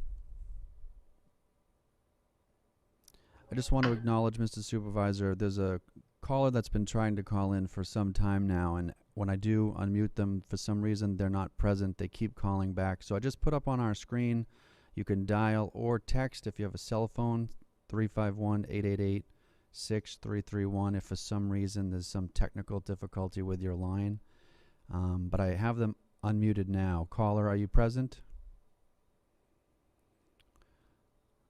I just want to acknowledge, Mr. Supervisor, there's a caller that's been trying to call in for some time now, and when I do unmute them, for some reason they're not present. They keep calling back. So I just put up on our screen, you can dial or text if you have a cell phone, 351-888-6331 if for some reason there's some technical difficulty with your line. But I have them unmuted now. Caller, are you present?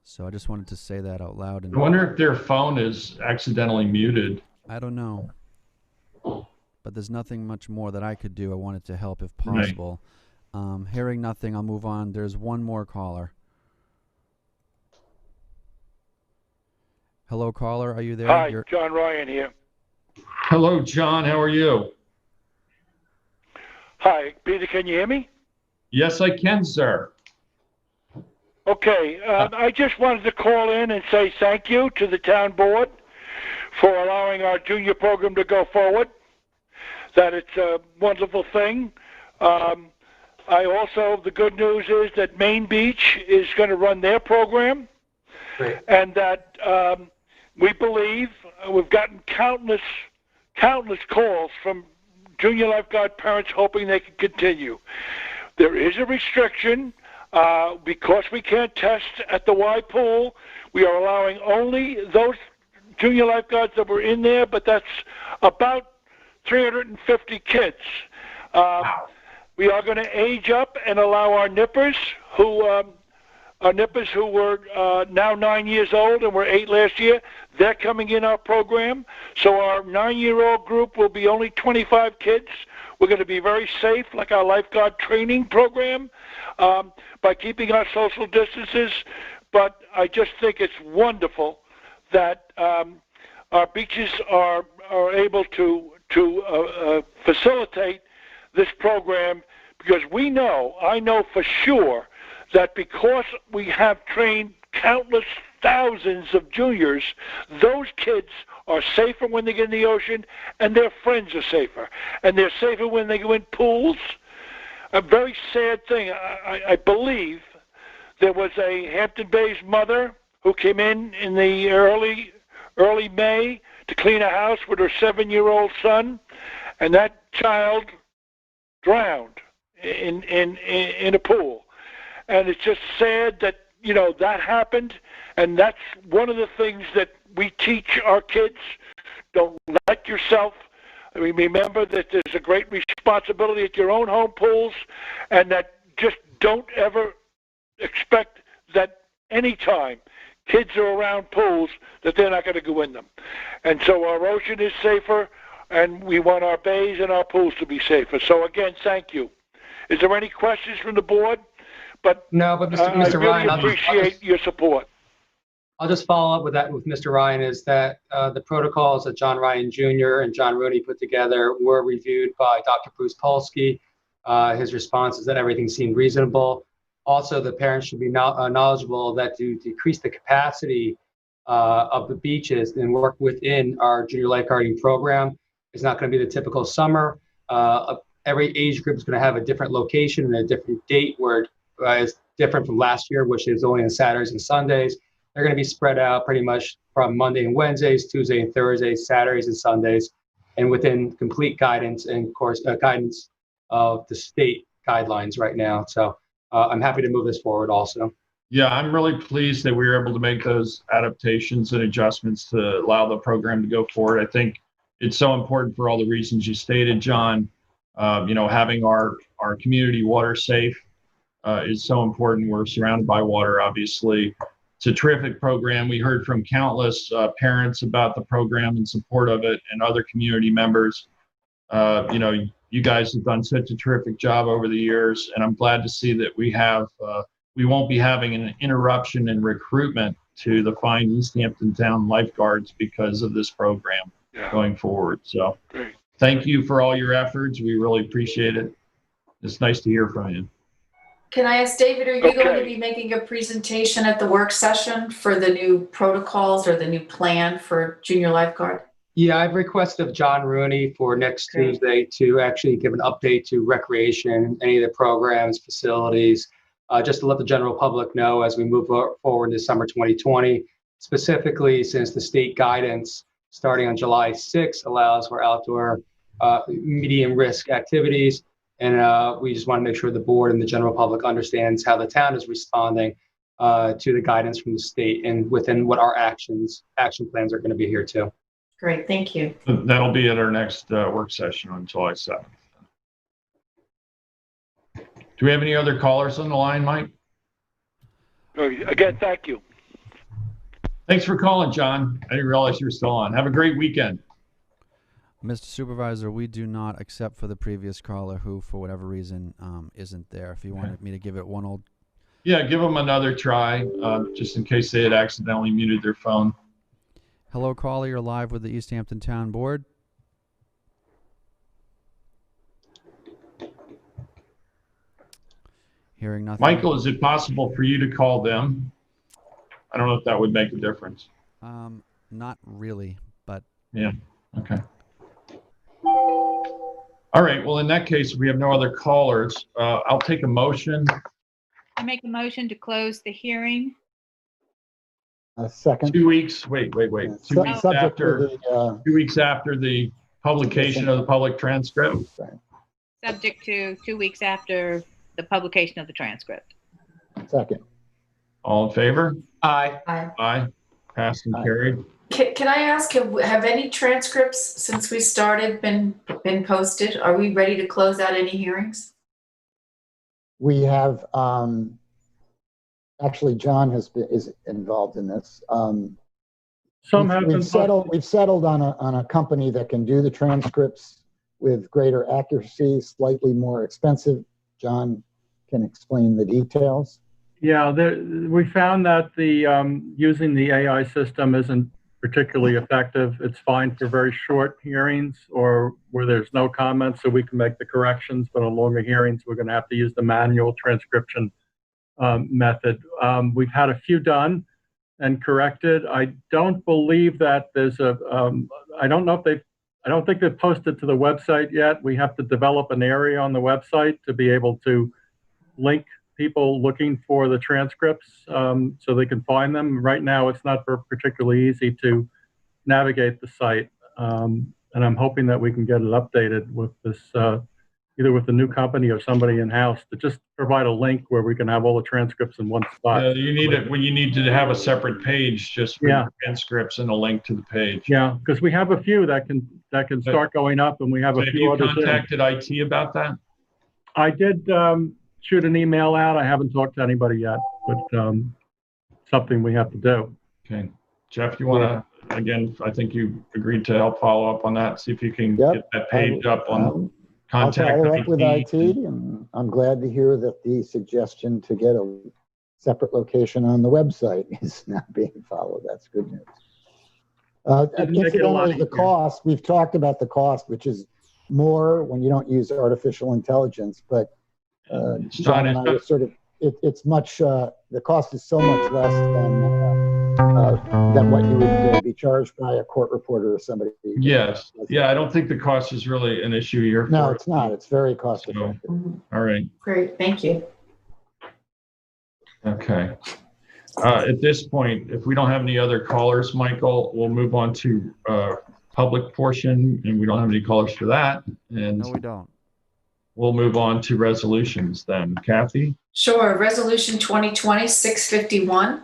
So I just wanted to say that out loud. And I wonder if their phone is accidentally muted. I don't know. But there's nothing much more that I could do. I wanted to help if possible. Right. Hearing nothing, I'll move on. There's one more caller. Hello, caller. Are you there? Hi, John Ryan here. Hello, John. How are you? Hi, Peter. Can you hear me? Yes, I can, sir. Okay. I just wanted to call in and say thank you to the town board for allowing our junior program to go forward. That it's a wonderful thing. The good news is that Main Beach is going to run their program. Great. And that we believe we've gotten countless calls from junior lifeguard parents hoping they can continue. There is a restriction because we can't test at the Y pool. We are allowing only those junior lifeguards that were in there, but that's about 350 kids. We are going to age up and allow our nippers who were now 9 years old and were 8 last year. They're coming in our program. So our 9-year-old group will be only 25 kids. We're going to be very safe, like our lifeguard training program, by keeping our social distances. But I just think it's wonderful that our beaches are able to facilitate this program, because I know for sure that because we have trained countless thousands of juniors, those kids are safer when they get in the ocean, and their friends are safer. And they're safer when they go in pools. A very sad thing, I believe there was a Hampton Bays mother who came in the early May to clean a house with her 7-year-old son, and that child drowned in a pool. And it's just sad that, that happened, and that's one of the things that we teach our kids. Don't let yourself, remember that there's a great responsibility at your own home pools, and that just don't ever expect that anytime kids are around pools that they're not going to go in them. And so our ocean is safer, and we want our bays and our pools to be safer. So again, thank you. Is there any questions from the board? No, but Mr. I really Ryan, appreciate your support. I'll just follow up with that with Mr. Ryan, is that the protocols that John Ryan Jr. and John Rooney put together were reviewed by Dr. Bruce Polsky. His response is that everything seemed reasonable. Also, the parents should be knowledgeable that to decrease the capacity of the beaches and work within our junior lifeguarding program is not going to be the typical summer. Every age group is going to have a different location and a different date where it's different from last year, which is only on Saturdays and Sundays. They're going to be spread out pretty much from Monday and Wednesdays, Tuesday and Thursdays, Saturdays and Sundays, and within complete guidance and course guidance of the state guidelines right now. So I'm happy to move this forward also. Yeah, I'm really pleased that we were able to make those adaptations and adjustments to allow the program to go forward. I think it's so important for all the reasons you stated, John. Having our community water safe is so important. We're surrounded by water, obviously. It's a terrific program. We heard from countless parents about the program and support of it, and other community members. You guys have done such a terrific job over the years, and I'm glad to see that we won't be having an interruption in recruitment to the fine East Hampton Town Lifeguards because of this program going forward. So thank you for all your efforts. We really appreciate it. It's nice to hear from you. Can I ask David, are you going to be making a presentation at the work session for the new protocols or the new plan for junior lifeguard? Yeah, I've requested of John Rooney for next Tuesday to actually give an update to recreation, any of the programs, facilities, just to let the general public know as we move forward into summer 2020, specifically since the state guidance starting on July 6th allows for outdoor medium risk activities. And we just want to make sure the board and the general public understands how the town is responding to the guidance from the state and within what our action plans are going to be here too. Great, thank you. That'll be at our next work session on July 7th. Do we have any other callers on the line, Mike? Again, thank you. Thanks for calling, John. I didn't realize you were still on. Have a great weekend. Mr. Supervisor, we do not accept for the previous caller who, for whatever reason, isn't there. If you wanted me to give it one old... Yeah, give them another try, just in case they had accidentally muted their phone. Hello, caller. You're live with the East Hampton Town Board. Hearing nothing. Michael, is it possible for you to call them? I don't know if that would make a difference. Not really, but... Yeah, okay. All right, well, in that case, if we have no other callers, I'll take a motion. I make a motion to close the hearing. A second. 2 weeks, wait. 2 weeks after, 2 weeks after the publication of the public transcript. Subject to 2 weeks after the publication of the transcript. Second. All in favor? Aye. Aye. Passed and carried. Can I ask, have any transcripts since we started been posted? Are we ready to close out any hearings? We have, actually, John is involved in this. We've settled on a company that can do the transcripts with greater accuracy, slightly more expensive. John can explain the details. Yeah, we found that the using the AI system isn't particularly effective. It's fine for very short hearings or where there's no comments, so we can make the corrections, but on longer hearings, we're going to have to use the manual transcription method. We've had a few done and corrected. I don't believe that there's I don't think they've posted to the website yet. We have to develop an area on the website to be able to link people looking for the transcripts so they can find them. Right now, it's not particularly easy to navigate the site. And I'm hoping that we can get it updated with this, either with the new company or somebody in-house, to just provide a link where we can have all the transcripts in one spot. You need it when you need to have a separate page just for the transcripts and a link to the page. Yeah, because we have a few that can start going up, and we have a few others. Have you contacted IT about that? I did shoot an email out. I haven't talked to anybody yet, but something we have to do. Okay. Jeff, you want to, again, I think you agreed to help follow up on that, see if you can get that page up on contact I'll follow up with IT, and I'm glad to hear that the suggestion to get a separate location on the website is not being followed. That's good news. Incidentally, the cost, we've talked about the cost, which is more when you don't use artificial intelligence, but John and I were sort of, it's much, the cost is so much less than what you would be charged by a court reporter or somebody. Yes. Yeah, I don't think the cost is really an issue here. No, it's not. It's very cost effective. All right. Great, thank you. Okay. At this point, if we don't have any other callers, Michael, we'll move on to public portion, and we don't have any callers for that. And no, we don't. We'll move on to resolutions then. Kathy? Sure. Resolution 2020-651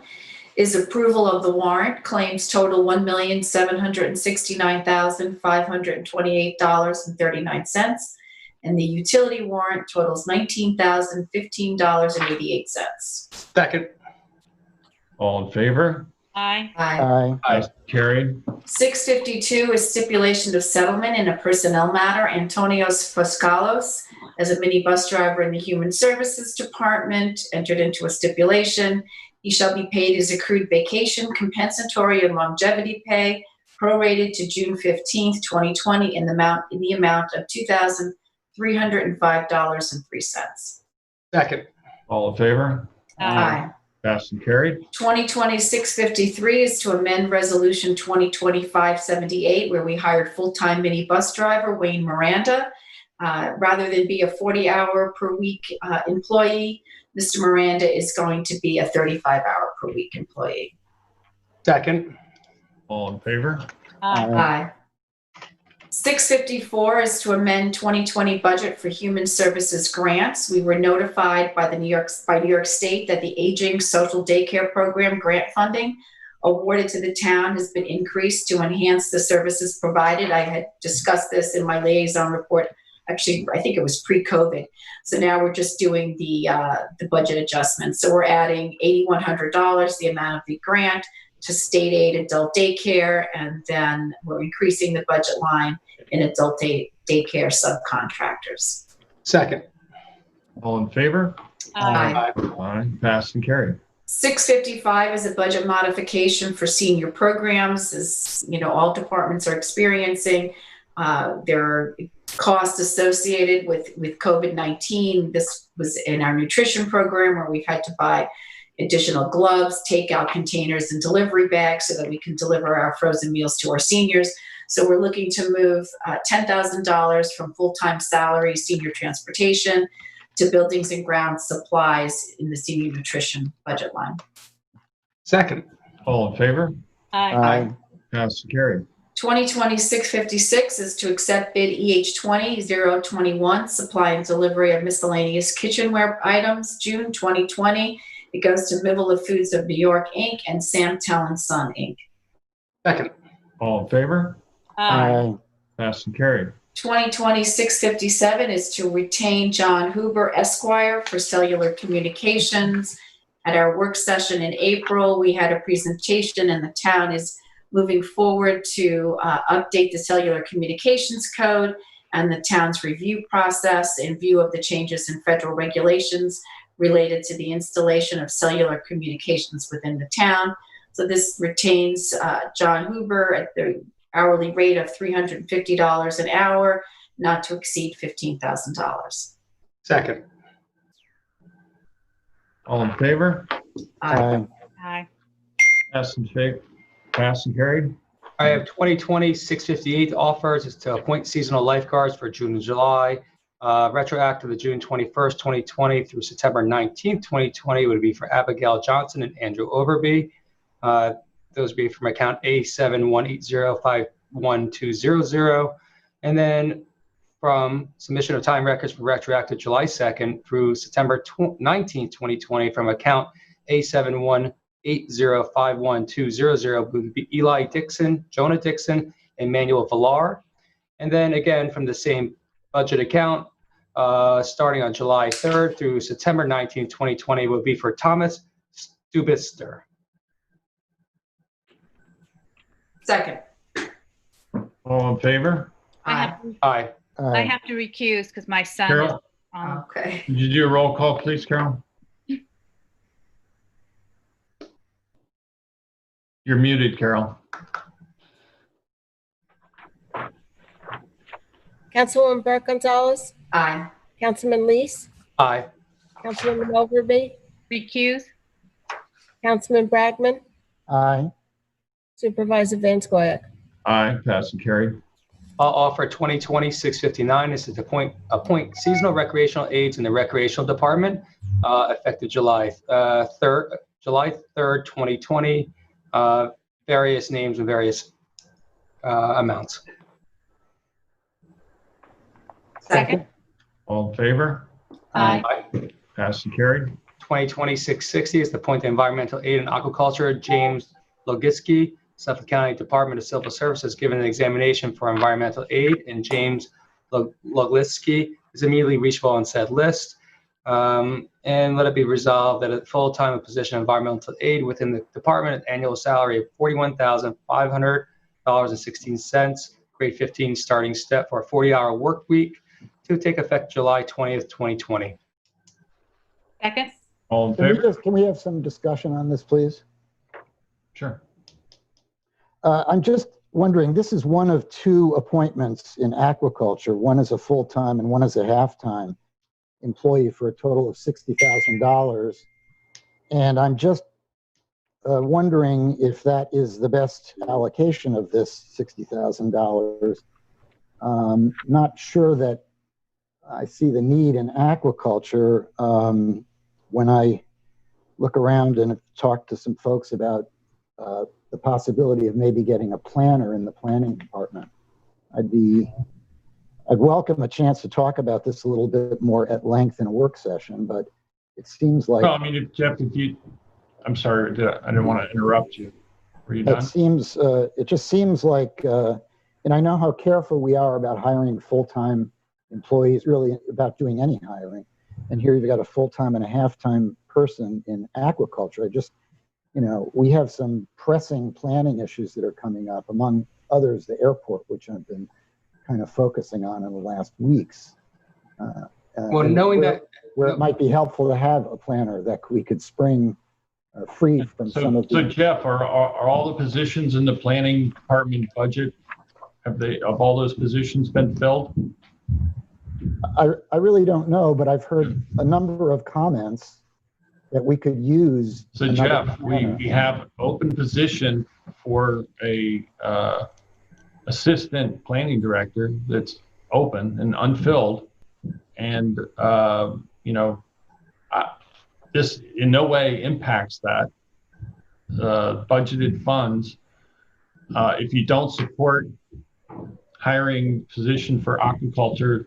is approval of the warrant. Claims total $1,769,528.39. And the utility warrant totals $19,015.88. Second. All in favor? Aye. Aye. Aye. Carried. 652 is stipulation of settlement in a personnel matter. Antonios Foscalos, as a minibus driver in the Human Services Department, entered into a stipulation. He shall be paid his accrued vacation, compensatory, and longevity pay, prorated to June 15th, 2020, in the amount of $2,305.03. Second. All in favor? Aye. Passed and carried. 2020-653 is to amend Resolution 2020-578, where we hired full-time minibus driver Wayne Miranda. Rather than be a 40-hour per week employee, Mr. Miranda is going to be a 35-hour per week employee. Second. All in favor? Aye. 654 is to amend 2020 budget for human services grants. We were notified by New York State that the Aging Social Daycare Program grant funding awarded to the town has been increased to enhance the services provided. I had discussed this in my liaison report. Actually, I think it was pre-COVID. So now we're just doing the budget adjustments. So we're adding $8,100, the amount of the grant, to state aid adult daycare, and then we're increasing the budget line in adult daycare subcontractors. Second. All in favor? Aye. Aye. Passed and carried. 655 is a budget modification for senior programs. As you know, all departments are experiencing. There are costs associated with COVID-19. This was in our nutrition program, where we've had to buy additional gloves, takeout containers, and delivery bags so that we can deliver our frozen meals to our seniors. So we're looking to move $10,000 from full-time salary, senior transportation, to buildings and grounds supplies in the senior nutrition budget line. Second. All in favor? Aye. Passed and carried. 2020-656 is to accept bid EH20-021, supply and delivery of miscellaneous kitchenware items, June 2020. It goes to Mibble of Foods of New York, Inc. and Sam Tell & Son, Inc. Second. All in favor? Aye. Passed and carried. 2020-657 is to retain John Huber, Esquire, for cellular communications. At our work session in April, we had a presentation, and the town is moving forward to update the cellular communications code and the town's review process in view of the changes in federal regulations related to the installation of cellular communications within the town. So this retains John Huber at the hourly rate of $350 an hour, not to exceed $15,000. Second. All in favor? Aye. Aye. Passed and carried. I have 2020-658 offers is to appoint seasonal lifeguards for June and July. Retroactive to June 21st, 2020 through September 19th, 2020 would be for Abigail Johnson and Andrew Overby. Those would be from account A7180512000. And then from submission of time records for retroactive July 2nd through September 19th, 2020 from account A7180512000 would be Eli Dixon, Jonah Dixon, and Manuel Villar. And then again from the same budget account, starting on July 3rd through September 19th, 2020 would be for Thomas Stubister. Second. All in favor? Aye. Aye. I have to recuse because my son Carol? is Okay. Could you do a roll call, please, Carol? You're muted, Carol. Councilwoman Burke Gonzalez, Aye. Councilman Lees, Aye. Councilwoman Overby, Recuse? Councilman Bragman, Aye. Supervisor Van Scoyac. Aye, pass and carry. I'll offer 2020-659. This is to appoint seasonal recreational aides in the recreational department, effective July 3rd, 2020. Various names and various amounts. Second. All in favor? Aye. Pass and carried. 2020-660 is to appoint the environmental aide in aquaculture, James Logitsky, Suffolk County Department of Civil Services, given an examination for environmental aid, and James Logitsky is immediately reachable on said list. And let it be resolved that a full-time position of environmental aid within the department, annual salary of $41,500.16, grade 15 starting step for a 40-hour work week to take effect July 20th, 2020. Second. All in favor? Can we have some discussion on this, please? Sure. I'm just wondering, this is one of two appointments in aquaculture. One is a full-time and one is a half-time employee for a total of $60,000. And I'm just wondering if that is the best allocation of this $60,000. Not sure that I see the need in aquaculture. When I look around and talk to some folks about the possibility of maybe getting a planner in the planning department, I'd welcome a chance to talk about this a little bit more at length in a work session, but it seems like... No, I mean, I'm sorry, I didn't want to interrupt you. Were you done? It just seems like, and I know how careful we are about hiring full-time employees, really about doing any hiring. And here you've got a full-time and a half-time person in aquaculture. We have some pressing planning issues that are coming up, among others, the airport, which I've been kind of focusing on in the last weeks. Well, knowing where it might be helpful to have a planner that we could spring free from some of the... So Jeff, are all the positions in the planning department budget, have all those positions been filled? I really don't know, but I've heard a number of comments that we could use. So Jeff, we have open position for a assistant planning director that's open and unfilled, and this in no way impacts that budgeted funds. If you don't support hiring position for aquaculture,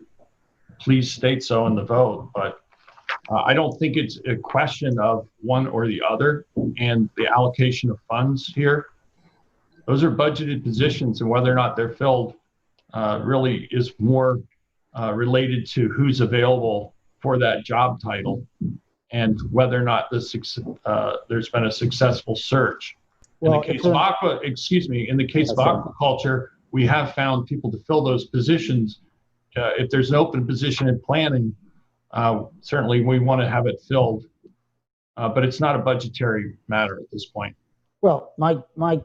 please state so in the vote. But I don't think it's a question of one or the other and the allocation of funds here. Those are budgeted positions, and whether or not they're filled really is more related to who's available for that job title and whether or not there's been a successful search. In the case of aquaculture, we have found people to fill those positions. If there's an open position in planning, certainly we want to have it filled, but it's not a budgetary matter at this point. Well, my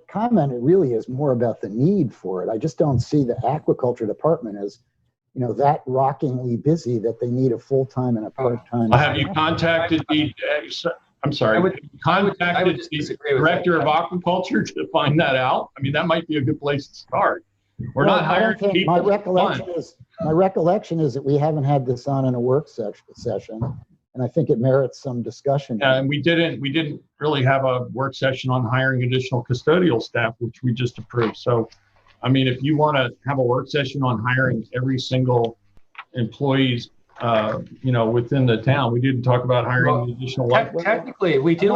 comment really is more about the need for it. I just don't see the aquaculture department as, that rockingly busy that they need a full-time and a part-time. Have you contacted the, I'm sorry, I would the director of aquaculture to find that out? I mean, that might be a good place to start. We're not hiring people. My recollection is that we haven't had this on in a work session, and I think it merits some discussion. And we didn't really have a work session on hiring additional custodial staff, which we just approved. So, I mean, if you want to have a work session on hiring every single employees, within the town, we didn't talk about hiring additional. Technically, we do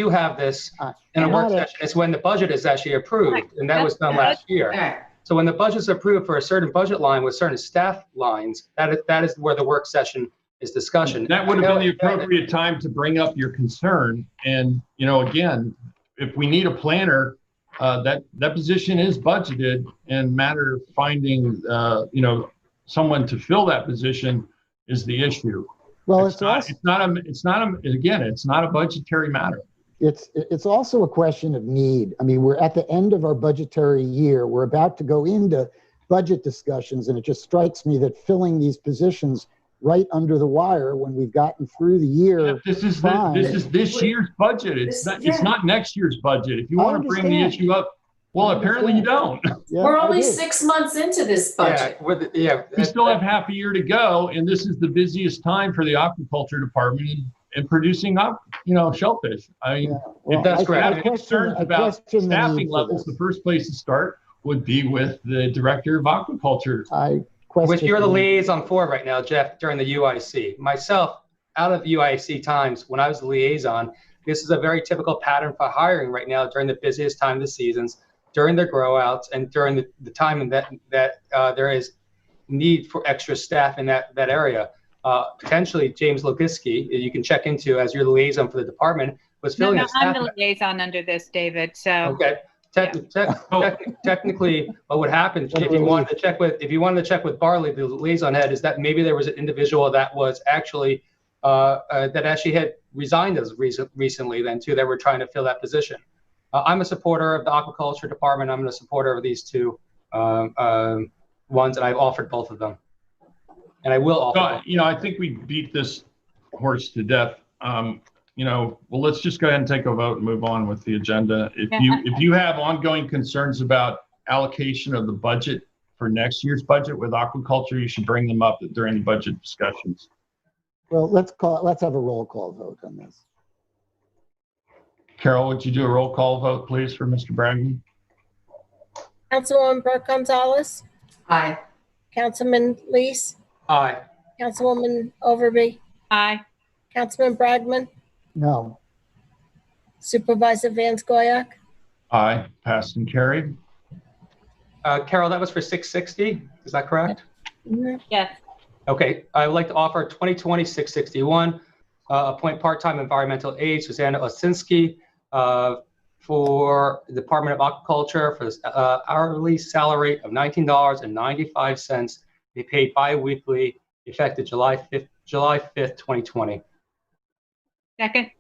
have this in a work session. It's when the budget is actually approved, and that was done last year. So when the budget's approved for a certain budget line with certain staff lines, that is where the work session is discussion. That would have been the appropriate time to bring up your concern. And, again, if we need a planner, that position is budgeted, and matter of finding, someone to fill that position is the issue. Well, it's not a budgetary matter. It's also a question of need. I mean, we're at the end of our budgetary year. We're about to go into budget discussions, and it just strikes me that filling these positions right under the wire when we've gotten through the year. This is this year's budget. It's not next year's budget. If you want to bring the issue up, well, apparently you don't. Yeah, We're only 6 months into this budget. We still have half a year to go, and this is the busiest time for the aquaculture department in producing up, shellfish. I mean, if that's correct, concerns about staffing levels, the first place to start would be with the director of aquaculture. Which you're the liaison for right now, Jeff, during the UIC. Myself, out of UIC times, when I was the liaison, this is a very typical pattern for hiring right now during the busiest time of the seasons, during the grow outs, and during the time that there is need for extra staff in that area. Potentially, James Logiski, you can check into as your liaison for the department, was filling the staff. I'm the liaison under this, David. So okay. Technically, what would happen if you wanted to check with Barley, the liaison head, is that maybe there was an individual that was actually had resigned as recently then too, that were trying to fill that position. I'm a supporter of the aquaculture department. I'm a supporter of these two ones, and I've offered both of them, and I will offer. I think we beat this horse to death. Well, let's just go ahead and take a vote and move on with the agenda. If you have ongoing concerns about allocation of the budget for next year's budget with aquaculture, you should bring them up during the budget discussions. Well, let's have a roll call vote on this. Carol, would you do a roll call vote, please, for Mr. Bragman? Councilwoman Burke Gonzalez. Aye. Councilman Lees. Aye. Councilwoman Overby. Aye. Councilman Bragman. No. Supervisor Van Scoyac. Aye. Passed and carried. Carol, that was for 660. Is that correct? Yes. Okay. I would like to offer 2020-661. Appoint part-time environmental aide Susanna Osinski for the Department of Aquaculture for hourly salary of $19.95, be paid bi-weekly, effective July 5th, 2020. Second.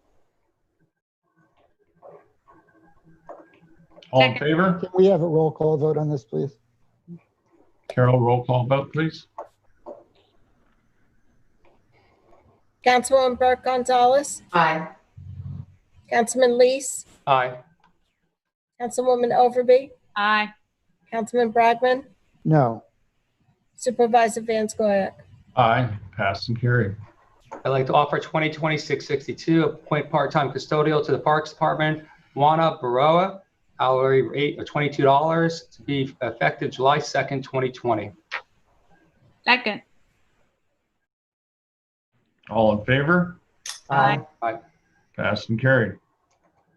All in favor? Can we have a roll call vote on this, please? Carol, roll call vote, please. Councilwoman Burke Gonzalez. Aye. Councilman Lees. Aye. Councilwoman Overby. Aye. Councilman Bragman. No. Supervisor Van Scoyac. Aye. Passed and carried. I'd like to offer 2020-662, appoint part-time custodial to the Parks Department, Juana Baroa, hourly rate of $22 to be effective July 2nd, 2020. Second. All in favor? Aye. Aye. Passed and carried.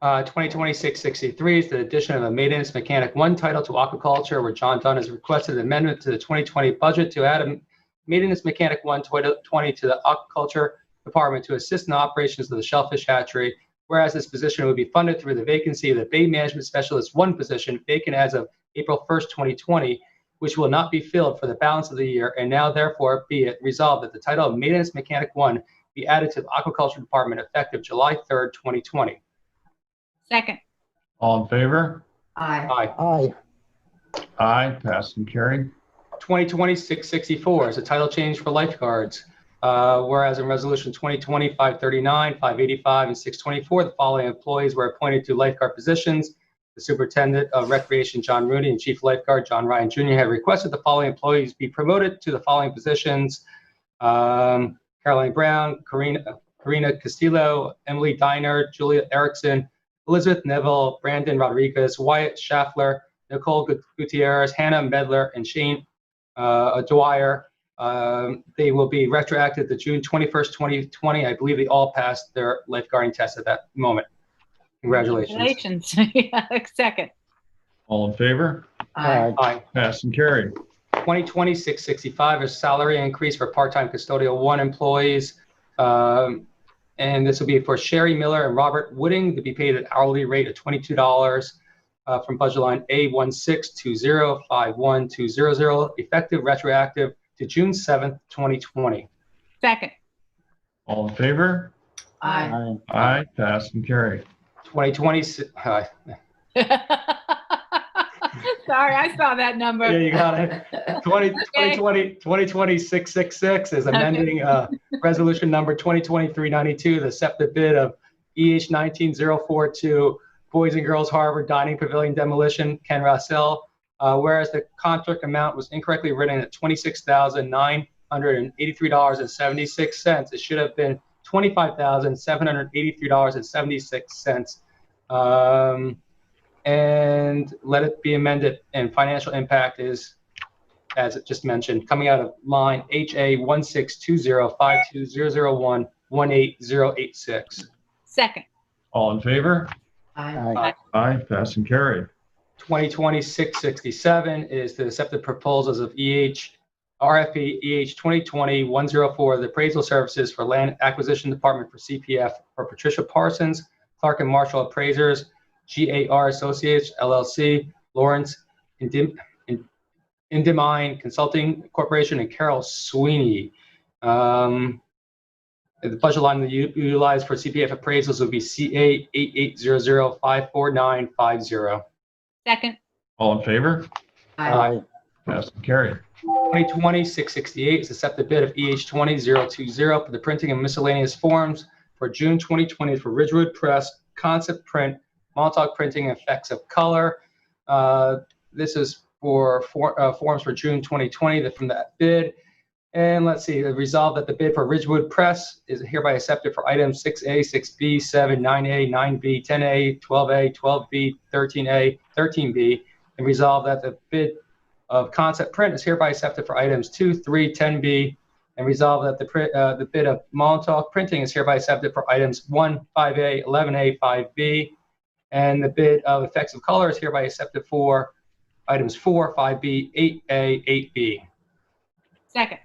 2020-663 is the addition of a maintenance mechanic 1 title to aquaculture, where John Dunn has requested an amendment to the 2020 budget to add a maintenance mechanic 120 to the aquaculture department to assist in the operations of the shellfish hatchery, whereas this position would be funded through the vacancy of the Bay Management Specialist 1 position vacant as of April 1st, 2020, which will not be filled for the balance of the year, and now therefore be it resolved that the title of Maintenance Mechanic 1 be added to the Aquaculture Department effective July 3rd, 2020. Second. All in favor? Aye. Aye. Aye. Passed and carried. 2020-664 is a title change for lifeguards. Whereas in Resolution 2020-539, 585, and 624, the following employees were appointed to lifeguard positions. The Superintendent of Recreation, John Rooney, and Chief Lifeguard, John Ryan Jr., have requested the following employees be promoted to the following positions. Caroline Brown, Karina Castillo, Emily Diner, Julia Erickson, Elizabeth Neville, Brandon Rodriguez, Wyatt Schaffler, Nicole Gutierrez, Hannah Medler, and Shane Dwyer. They will be retroactive to June 21st, 2020. I believe they all passed their lifeguarding test at that moment. Congratulations. Second. All in favor? Aye. Aye. Passed and carried. 2020-665 is salary increase for part-time custodial 1 employees. And this will be for Sherry Miller and Robert Wooding to be paid at hourly rate of $22 from budget line A162051200, effective retroactive to June 7th, 2020. Second. All in favor? Aye. Aye. Passed and carried. 2020. Sorry, I saw that number. Yeah, you got it. 2020-666 is amending resolution number 2020-392, the accepted bid of EH 19042 Boys and Girls Harbor Dining Pavilion demolition, Ken Russell. Whereas the contract amount was incorrectly written at $26,983.76, it should have been $25,783.76. And let it be amended, and financial impact is, as it just mentioned, coming out of line HA 162052001-18086. Second. All in favor? Aye. Aye, pass and carry. 2020-667 is the accepted proposals of RFP EH 2020-104, the appraisal services for land acquisition department for CPF for Patricia Parsons, Clark and Marshall appraisers, GAR Associates LLC, Lawrence Indemine Consulting Corporation, and Carol Sweeney. The budget line that you utilize for CPF appraisals would be CA 8800544950. Second. All in favor? Aye. Pass and carry. 2020-668 is accepted bid of EH 20020 for the printing of miscellaneous forms for June 2020 for Ridgewood Press, Concept Print, Montauk Printing, Effects of Color. This is for forms for June 2020 from that bid. And let's see, resolved that the bid for Ridgewood Press is hereby accepted for items 6A, 6B, 7, 9A, 9B, 10A, 12A, 12B, 13A, 13B, and resolved that the bid of Concept Print is hereby accepted for items 2, 3, 10B, and resolved that the bid of Montauk Printing is hereby accepted for items 1, 5A, 11A, 5B, and the bid of Effects of Color is hereby accepted for items 4, 5B, 8A, 8B. Second.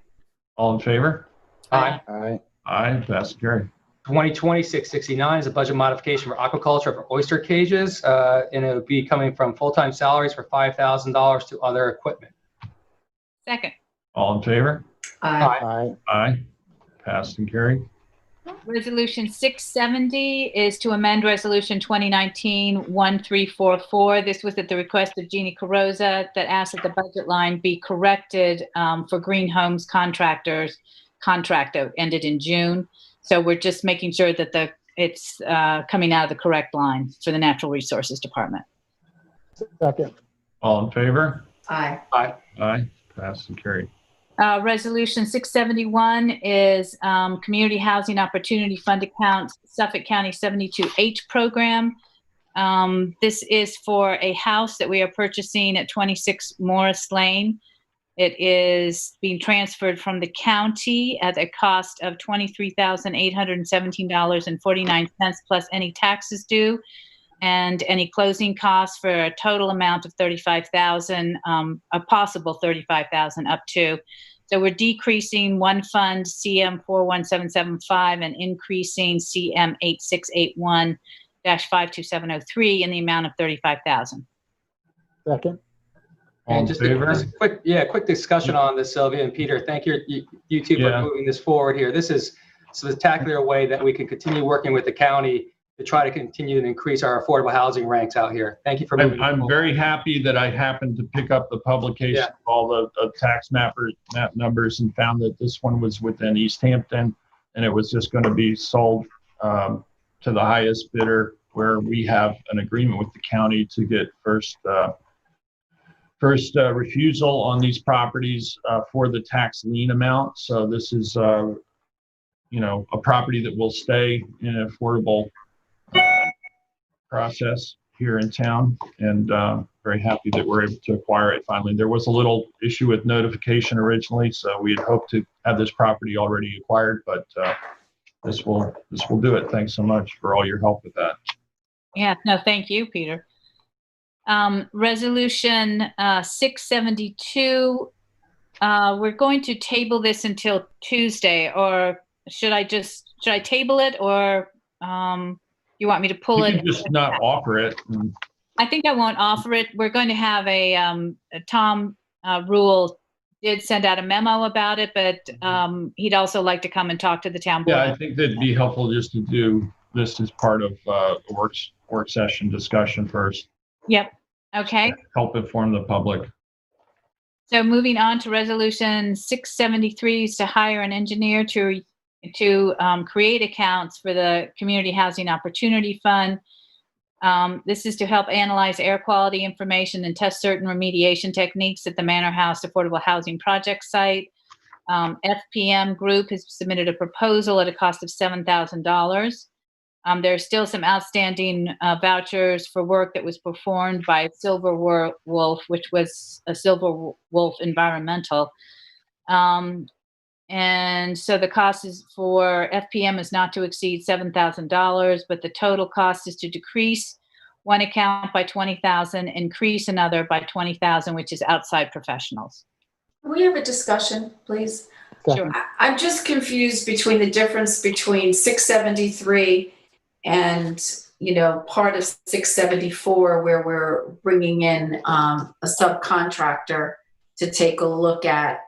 All in favor? Aye. Aye. Aye, pass and carry. 2020-669 is a budget modification for aquaculture for oyster cages, and it would be coming from full-time salaries for $5,000 to other equipment. Second. All in favor? Aye. Aye, pass and carry. Resolution 670 is to amend Resolution 2019-1344. This was at the request of Jeannie Carrozza that asked that the budget line be corrected for Green Homes contractors. Contract ended in June. So we're just making sure that it's coming out of the correct line for the Natural Resources Department. Second. All in favor? Aye. Aye. Aye, pass and carry. Resolution 671 is Community Housing Opportunity Fund account, Suffolk County 72H program. This is for a house that we are purchasing at 26 Morris Lane. It is being transferred from the county at a cost of $23,817.49 plus any taxes due and any closing costs for a total amount of $35,000, a possible $35,000 up to. So we're decreasing one fund, CM 41775, and increasing CM 8681-52703 in the amount of $35,000. Second. All in Just favor? a quick discussion on this, Sylvia and Peter. Thank you two for moving this forward here. This is a spectacular way that we can continue working with the county to try to continue to increase our affordable housing ranks out here. Thank you for moving. I'm very happy that I happened to pick up the publication of all the tax map numbers and found that this one was within East Hampton, and it was just going to be sold to the highest bidder, where we have an agreement with the county to get first refusal on these properties for the tax lien amount. So this is a property that will stay in an affordable process here in town, and very happy that we're able to acquire it finally. There was a little issue with notification originally, so we had hoped to have this property already acquired, but this will do it. Thanks so much for all your help with that. Yeah, no, thank you, Peter. Resolution 672, we're going to table this until Tuesday, or should I table it, or you want me to pull it? You can just not offer it. I think I won't offer it. We're going to have Tom Rule did send out a memo about it, but he'd also like to come and talk to the town board. Yeah, I think that'd be helpful just to do this as part of a work session discussion first. Yep. Okay. Help inform the public. So moving on to resolution 673 is to hire an engineer to create accounts for the Community Housing Opportunity Fund. This is to help analyze air quality information and test certain remediation techniques at the Manor House Affordable Housing Project site. FPM Group has submitted a proposal at a cost of $7,000. There's still some outstanding vouchers for work that was performed by Silver Wolf, which was a Silver Wolf Environmental. And so the cost is for FPM is not to exceed $7,000, but the total cost is to decrease one account by $20,000, increase another by $20,000, which is outside professionals. Can we have a discussion, please? Sure. I'm just confused between the difference between 673 and, part of 674 where we're bringing in a subcontractor to take a look at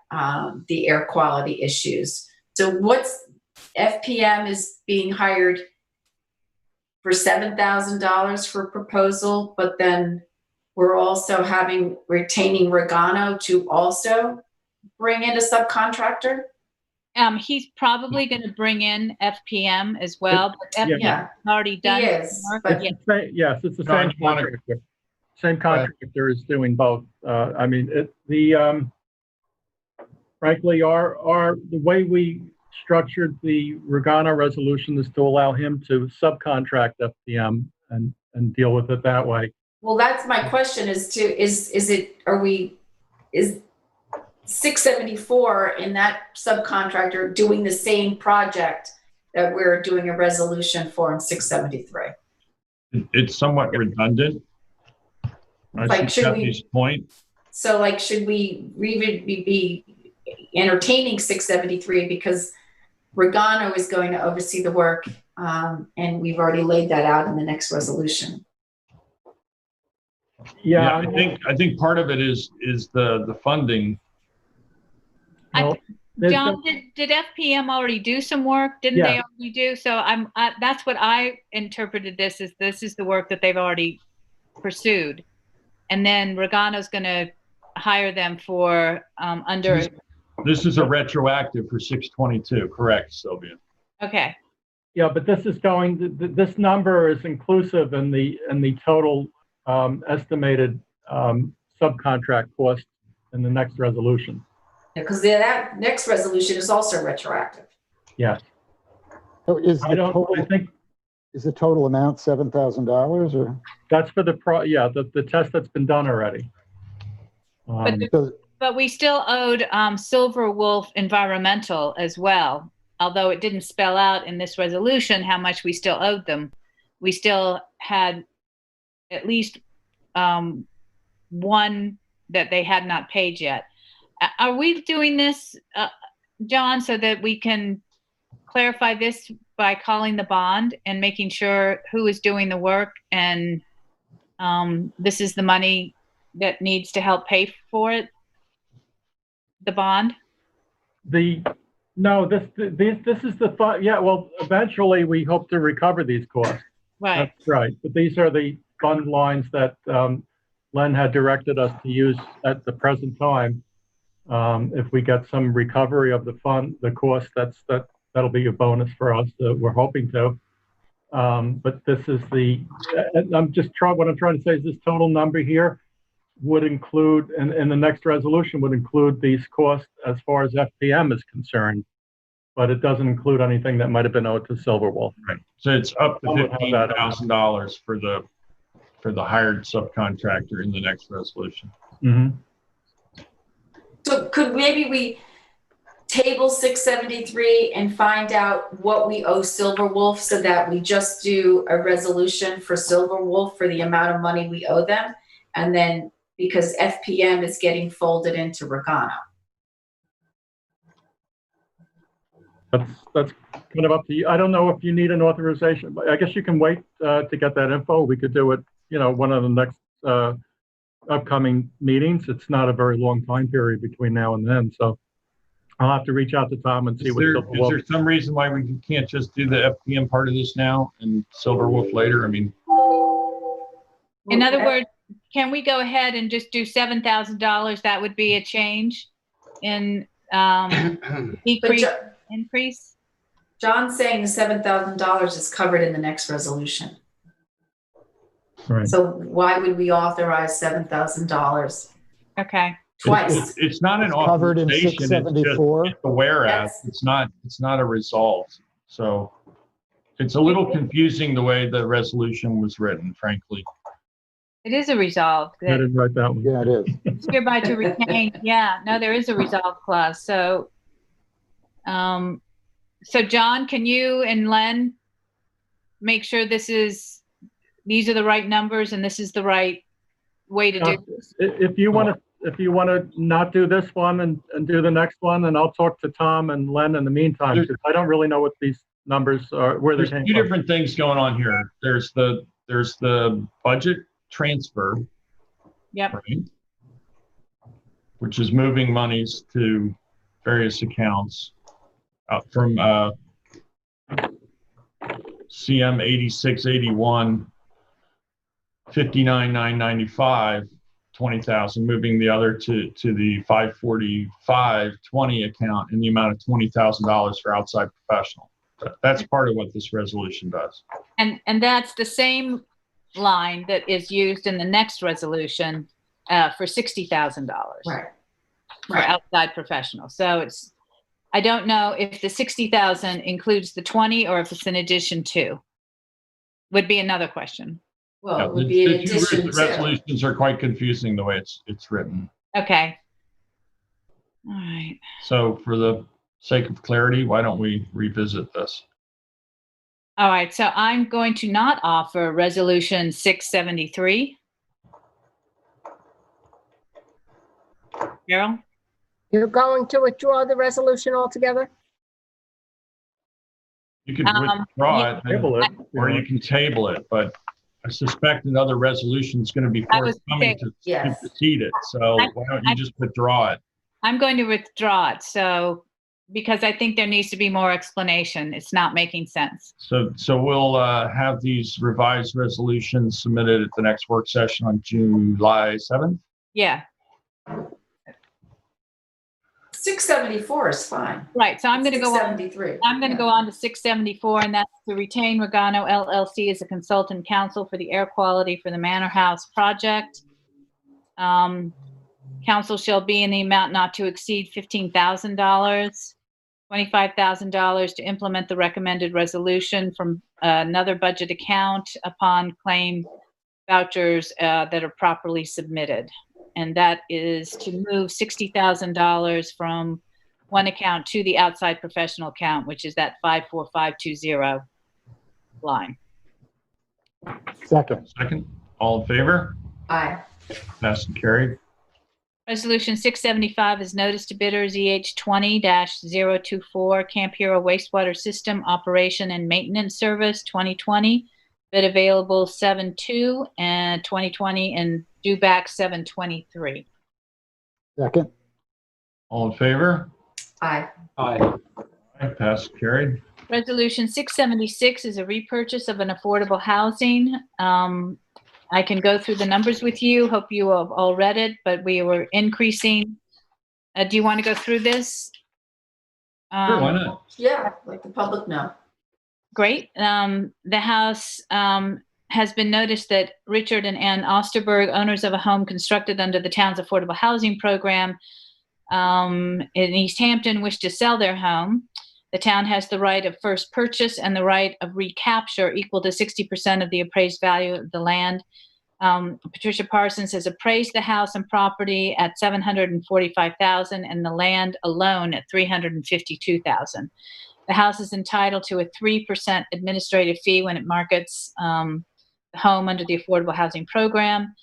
the air quality issues. So what's FPM is being hired for $7,000 for proposal, but then we're also retaining Regano to also bring in a subcontractor? He's probably going to bring in FPM as well, but FPM has already done work. Yes, it's the same contractor. Same contractor is doing both. Frankly, the way we structured the Regano resolution is to allow him to subcontract FPM and deal with it that way. Well, that's my question is 674 in that subcontractor doing the same project that we're doing a resolution for in 673? It's somewhat redundant. Should we be entertaining 673 because Regano is going to oversee the work, and we've already laid that out in the next resolution. Yeah, I think part of it is the funding. John, did FPM already do some work? Didn't they already do? So that's what I interpreted this is the work that they've already pursued, and then Regano's going to hire them for under. This is a retroactive for 622, correct, Sylvia? Okay. Yeah, but this this number is inclusive in the total estimated subcontract cost in the next resolution. Because that next resolution is also retroactive. Yes. So is the total amount $7,000 or? That's for the test that's been done already. But we still owed Silver Wolf Environmental as well. Although it didn't spell out in this resolution how much we still owed them, we still had at least one that they had not paid yet. Are we doing this, John, so that we can clarify this by calling the bond and making sure who is doing the work and this is the money that needs to help pay for it? The bond? No, this is the fund. Yeah, well, eventually we hope to recover these costs. Right. That's right. But these are the fund lines that Len had directed us to use at the present time. If we get some recovery of the cost, that'll be a bonus for us. We're hoping to. But this is what I'm trying to say is this total number here would include, and the next resolution would include these costs as far as FPM is concerned, but it doesn't include anything that might have been owed to Silver Wolf. Right. So it's up to $15,000 for the hired subcontractor in the next resolution. Mm-hmm. So could maybe we table 673 and find out what we owe Silver Wolf so that we just do a resolution for Silver Wolf for the amount of money we owe them, and then because FPM is getting folded into Regano. That's kind of up to you. I don't know if you need an authorization, but I guess you can wait to get that info. We could do it, one of the next upcoming meetings. It's not a very long time period between now and then, so I'll have to reach out to Tom and see Is what there, Silver is Wolf. there some reason why we can't just do the FPM part of this now and Silver Wolf later? I mean, In other words, can we go ahead and just do $7,000? That would be a change in decrease, increase? John's saying the $7,000 is covered in the next resolution. Right. So why would we authorize $7,000 Okay. twice? it's not an Covered in authorization. It's 674. just a whereas. It's not a resolve. So it's a little confusing the way the resolution was written, frankly. It is a resolve. I didn't write that one. Yeah, it is. It's hereby to retain. Yeah, no, there is a resolve clause. So, so John, can you and Len make sure these are the right numbers and this is the right way to do this? If you want to not do this one and do the next one, then I'll talk to Tom and Len in the meantime, because I don't really know what these numbers are, where they're There's came two from. different things going on here. There's the budget transfer, Yep. right, which is moving monies to various accounts out from CM 8681 59,995 20,000, moving the other to the 54520 account in the amount of $20,000 for outside professional. That's part of what this resolution does. And that's the same line that is used in the next resolution for $60,000. Right. For outside professional. So I don't know if the 60,000 includes the 20 or if it's in addition to. Would be another question. Well, it would be in addition The to. resolutions are quite confusing the way it's written. Okay. All right. So for the sake of clarity, why don't we revisit this? All right. So I'm going to not offer resolution 673. Carol? You're going to withdraw the resolution altogether? You can withdraw it, or you can table it, but I suspect another resolution is going to be forthcoming to supersede it. So why don't you just withdraw it? I'm going to withdraw it. So, because I think there needs to be more explanation. It's not making sense. So we'll have these revised resolutions submitted at the next work session on July 7th. Yeah. 674 is fine. Right. So I'm going to go on. 673. I'm going to go on to 674, and that's to retain Regano LLC as a consultant counsel for the air quality for the Manor House project. Council shall be in the amount not to exceed $15,000, $25,000 to implement the recommended resolution from another budget account upon claim vouchers that are properly submitted. And that is to move $60,000 from one account to the outside professional account, which is that 54520 line. Second. All in favor? Aye. Passed and carried. Resolution 675 is notice to bidders EH 20-024 Camp Hero wastewater system operation and maintenance service 2020. Bid available 7/2 and 2020 and due back 7/23. Second. All in favor? Aye. Aye. Passed and carried. Resolution 676 is a repurchase of an affordable housing. I can go through the numbers with you. Hope you have all read it, but we were increasing. Do you want to go through this? Sure, why not? Yeah, let the public know. Great. The House has been noticed that Richard and Ann Osterberg, owners of a home constructed under the town's affordable housing program in East Hampton, wish to sell their home. The town has the right of first purchase and the right of recapture equal to 60% of the appraised value of the land. Patricia Parsons has appraised the house and property at $745,000 and the land alone at $352,000. The house is entitled to a 3% administrative fee when it markets the home under the affordable housing program,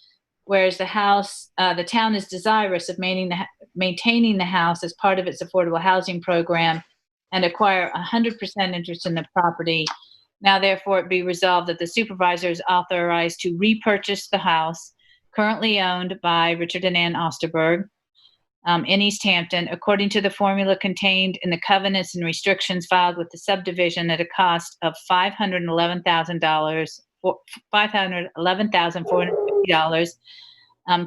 whereas the town is desirous of maintaining the house as part of its affordable housing program and acquire 100% interest in the property. Now, therefore, it be resolved that the supervisor is authorized to repurchase the house currently owned by Richard and Ann Osterberg in East Hampton, according to the formula contained in the covenants and restrictions filed with the subdivision at a cost of $511,450,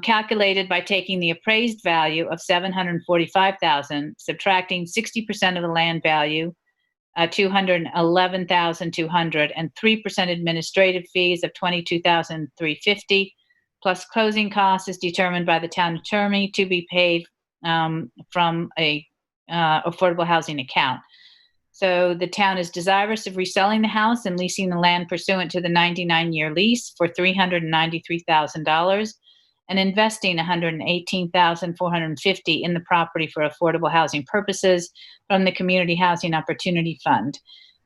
calculated by taking the appraised value of $745,000, subtracting 60% of the land value, $211,200, and 3% administrative fees of $22,350, plus closing costs is determined by the town attorney to be paid from a affordable housing account. So the town is desirous of reselling the house and leasing the land pursuant to the 99-year lease for $393,000 and investing $118,450 in the property for affordable housing purposes from the Community Housing Opportunity Fund.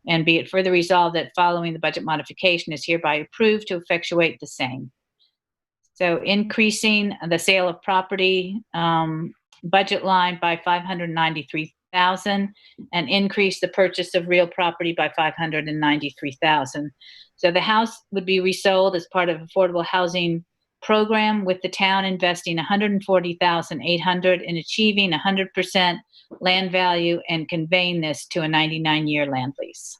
And be it further resolved that following the budget modification is hereby approved to effectuate the same. So increasing the sale of property budget line by $593,000 and increase the purchase of real property by $593,000. So the house would be resold as part of affordable housing program, with the town investing $140,800 in achieving 100% land value and conveying this to a 99-year land lease.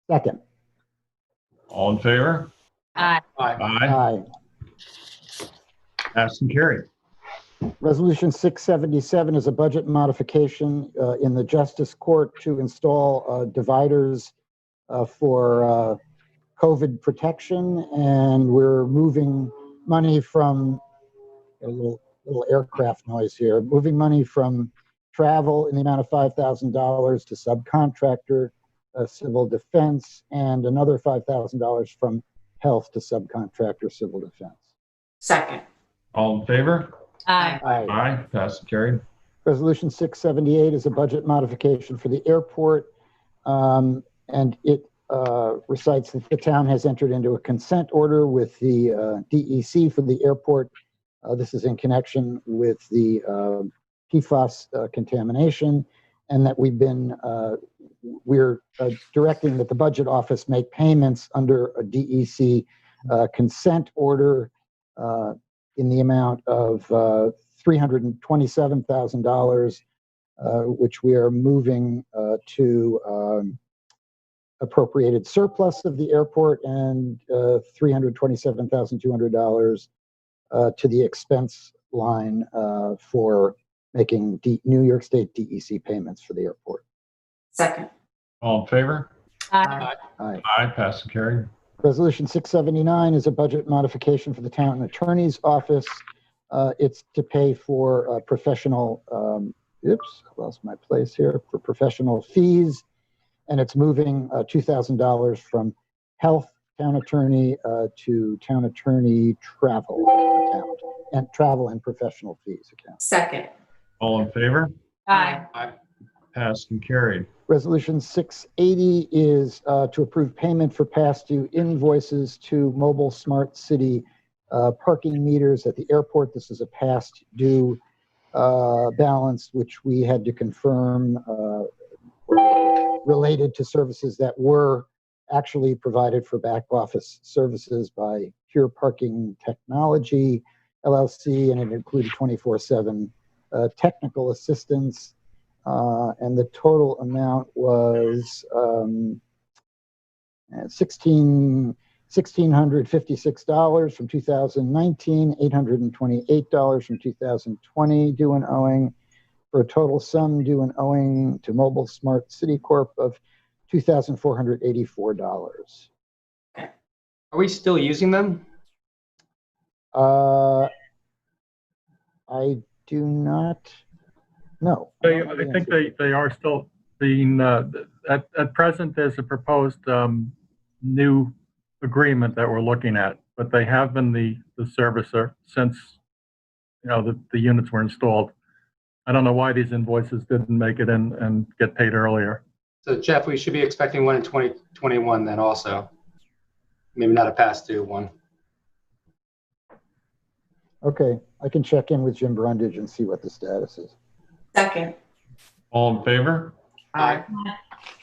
Second. All in favor? Aye. Aye. Passed and carried. Resolution 677 is a budget modification in the Justice Court to install dividers for COVID protection, and we're moving money from a little aircraft noise here, moving money from travel in the amount of $5,000 to subcontractor civil defense, and another $5,000 from health to subcontractor civil defense. Second. All in favor? Aye. Aye. Passed and carried. Resolution 678 is a budget modification for the airport, and it recites that the town has entered into a consent order with the DEC for the airport. This is in connection with the PFAS contamination, and that we're directing that the budget office make payments under a DEC consent order in the amount of $327,000, which we are moving to appropriated surplus of the airport, and $327,200 to the expense line for making New York State DEC payments for the airport. Second. All in favor? Aye. Aye. Aye. Passed and carried. Resolution 679 is a budget modification for the town attorney's office. It's to pay for professional, oops, I lost my place here, for professional fees. And it's moving $2,000 from health town attorney to town attorney travel account, and travel and professional fees account. Second. All in favor? Aye. Passed and carried. Resolution 680 is to approve payment for past due invoices to Mobile Smart City parking meters at the airport. This is a past due balance, which we had to confirm related to services that were actually provided for back office services by Pure Parking Technology, LLC, and it included 24/7 technical assistance. And the total amount was $1,656 from 2019, $828 from 2020 due and owing, for a total sum due and owing to Mobile Smart City Corp of $2,484. Are we still using them? I do not know. I think they are still being, at present, there's a proposed new agreement that we're looking at, but they have been the servicer since, the units were installed. I don't know why these invoices didn't make it in and get paid earlier. So Jeff, we should be expecting one in 2021 then also. Maybe not a past due one. Okay, I can check in with Jim Brundage and see what the status is. Second. All in favor? Aye.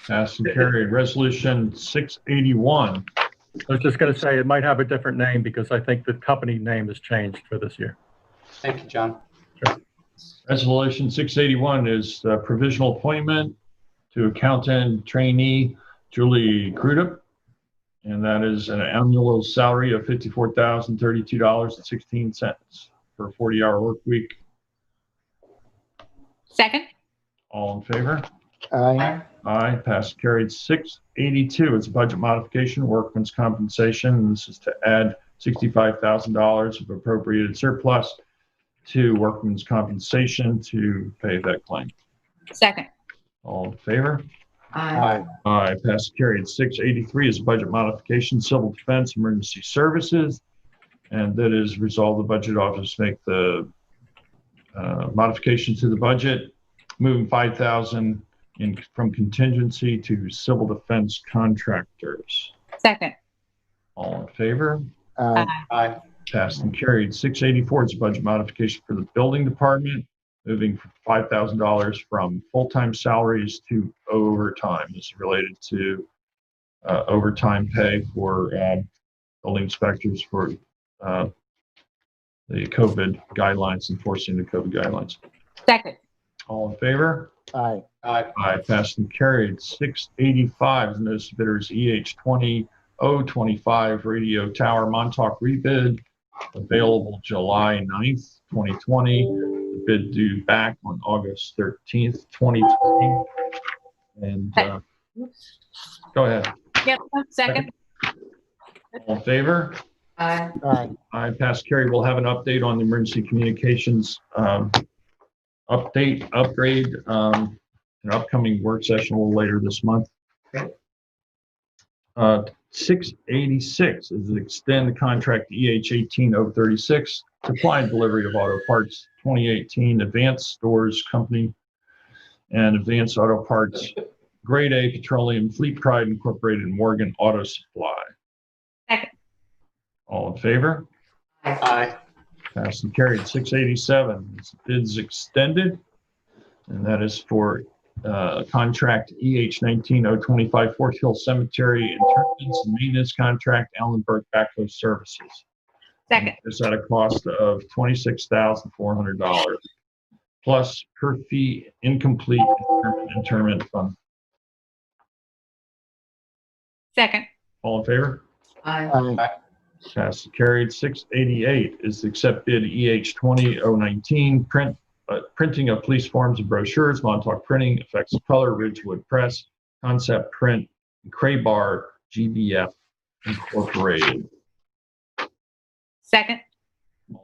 Passed and carried. Resolution 681. I was just going to say it might have a different name because I think the company name has changed for this year. Thank you, John. Sure. Resolution 681 is provisional appointment to accountant trainee Julie Crudup, and that is an annual salary of $54,032.16 for a 40-hour work week. Second. All in favor? Aye. Aye. Passed and carried. 682 is a budget modification, workman's compensation. And this is to add $65,000 of appropriated surplus to workman's compensation to pay that claim. Second. All in favor? Aye. Aye. Passed and carried. 683 is a budget modification, civil defense, emergency services. And that is resolved the budget office make the modification to the budget, moving $5,000 from contingency to civil defense contractors. Second. All in favor? Aye. Aye. Passed and carried. 684 is a budget modification for the building department, moving $5,000 from full-time salaries to overtime. This is related to overtime pay for building inspectors for the COVID guidelines, enforcing the COVID guidelines. Second. All in favor? Aye. Aye. Aye. Passed and carried. 685 is notice of bidders EH 20025 radio tower Montauk rebid, available July 9th, 2020. The bid due back on August 13th, 2020. And go ahead. Yep. Second. All in favor? Aye. Aye. Aye. Passed carried. We'll have an update on the emergency communications upgrade in an upcoming work session a little later this month. 686 is to extend the contract to EH 18036, supply and delivery of auto parts 2018 Advanced Stores Company and Advanced Auto Parts Grade A Petroleum Fleet Pride Incorporated Morgan Auto Supply. Second. All in favor? Aye. Passed and carried. 687 bids extended, and that is for contract EH 19025 Fort Hill Cemetery interments and maintenance contract Allenberg Backhoe Services. Second. It's at a cost of $26,400 plus per fee incomplete interment fund. Second. All in favor? Aye. Aye. Passed and carried. 688 is to accept bid EH 20019 printing of police forms and brochures, Montauk Printing, Effects of Color, Ridgewood Press, Concept Print, and Craybar GBF Incorporated. Second.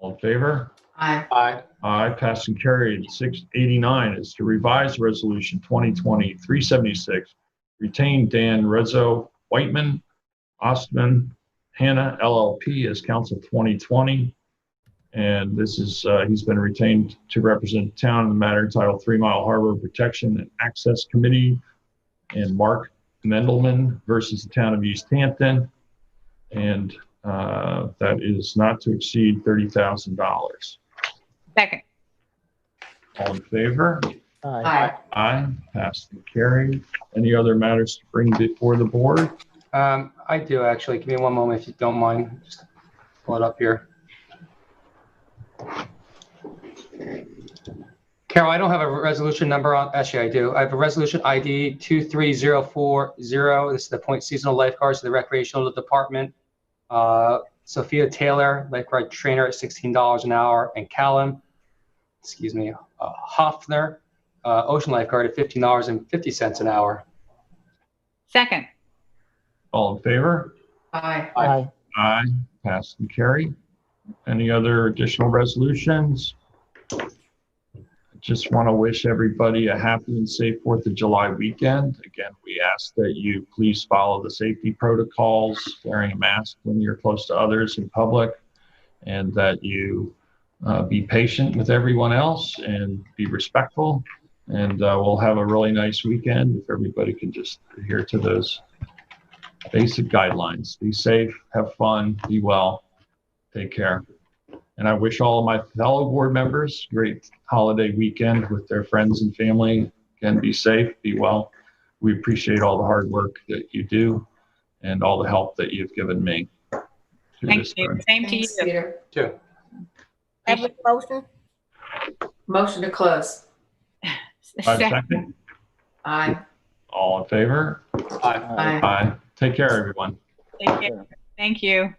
All in favor? Aye. Aye. Aye. Passed and carried. 689 is to revise Resolution 2020-376, retain Dan Rezzo, Whiteman, Ostman, Hannah LLP as Council 2020. And this is, he's been retained to represent the town in the matter entitled 3 Mile Harbor Protection and Access Committee, and Mark Mendelman versus the town of East Hampton. And that is not to exceed $30,000. Second. All in favor? Aye. Aye. Passed and carried. Any other matters to bring before the board? I do actually. Give me one moment if you don't mind. Just pull it up here. Carol, I don't have a resolution number on. Actually, I do. I have a resolution ID 23040. This is the appoint seasonal lifeguards to the recreational department. Sophia Taylor, lifeguard trainer at $16 an hour, and Callum, Hoffner, ocean lifeguard at $15.50 an hour. Second. All in favor? Aye. Aye. Aye. Passed and carried. Any other additional resolutions? I just want to wish everybody a happy and safe 4th of July weekend. Again, we ask that you please follow the safety protocols, wearing a mask when you're close to others in public, and that you be patient with everyone else and be respectful. And we'll have a really nice weekend if everybody can just adhere to those basic guidelines. Be safe, have fun, be well, take care. And I wish all of my fellow board members great holiday weekend with their friends and family. Again, be safe, be well. We appreciate all the hard work that you do and all the help that you've given me. Thank you. Same to you. Peter. Two. Have a motion? Motion to close. Second. Aye. All in favor? Aye. Aye. Take care, everyone. Take care. Thank you.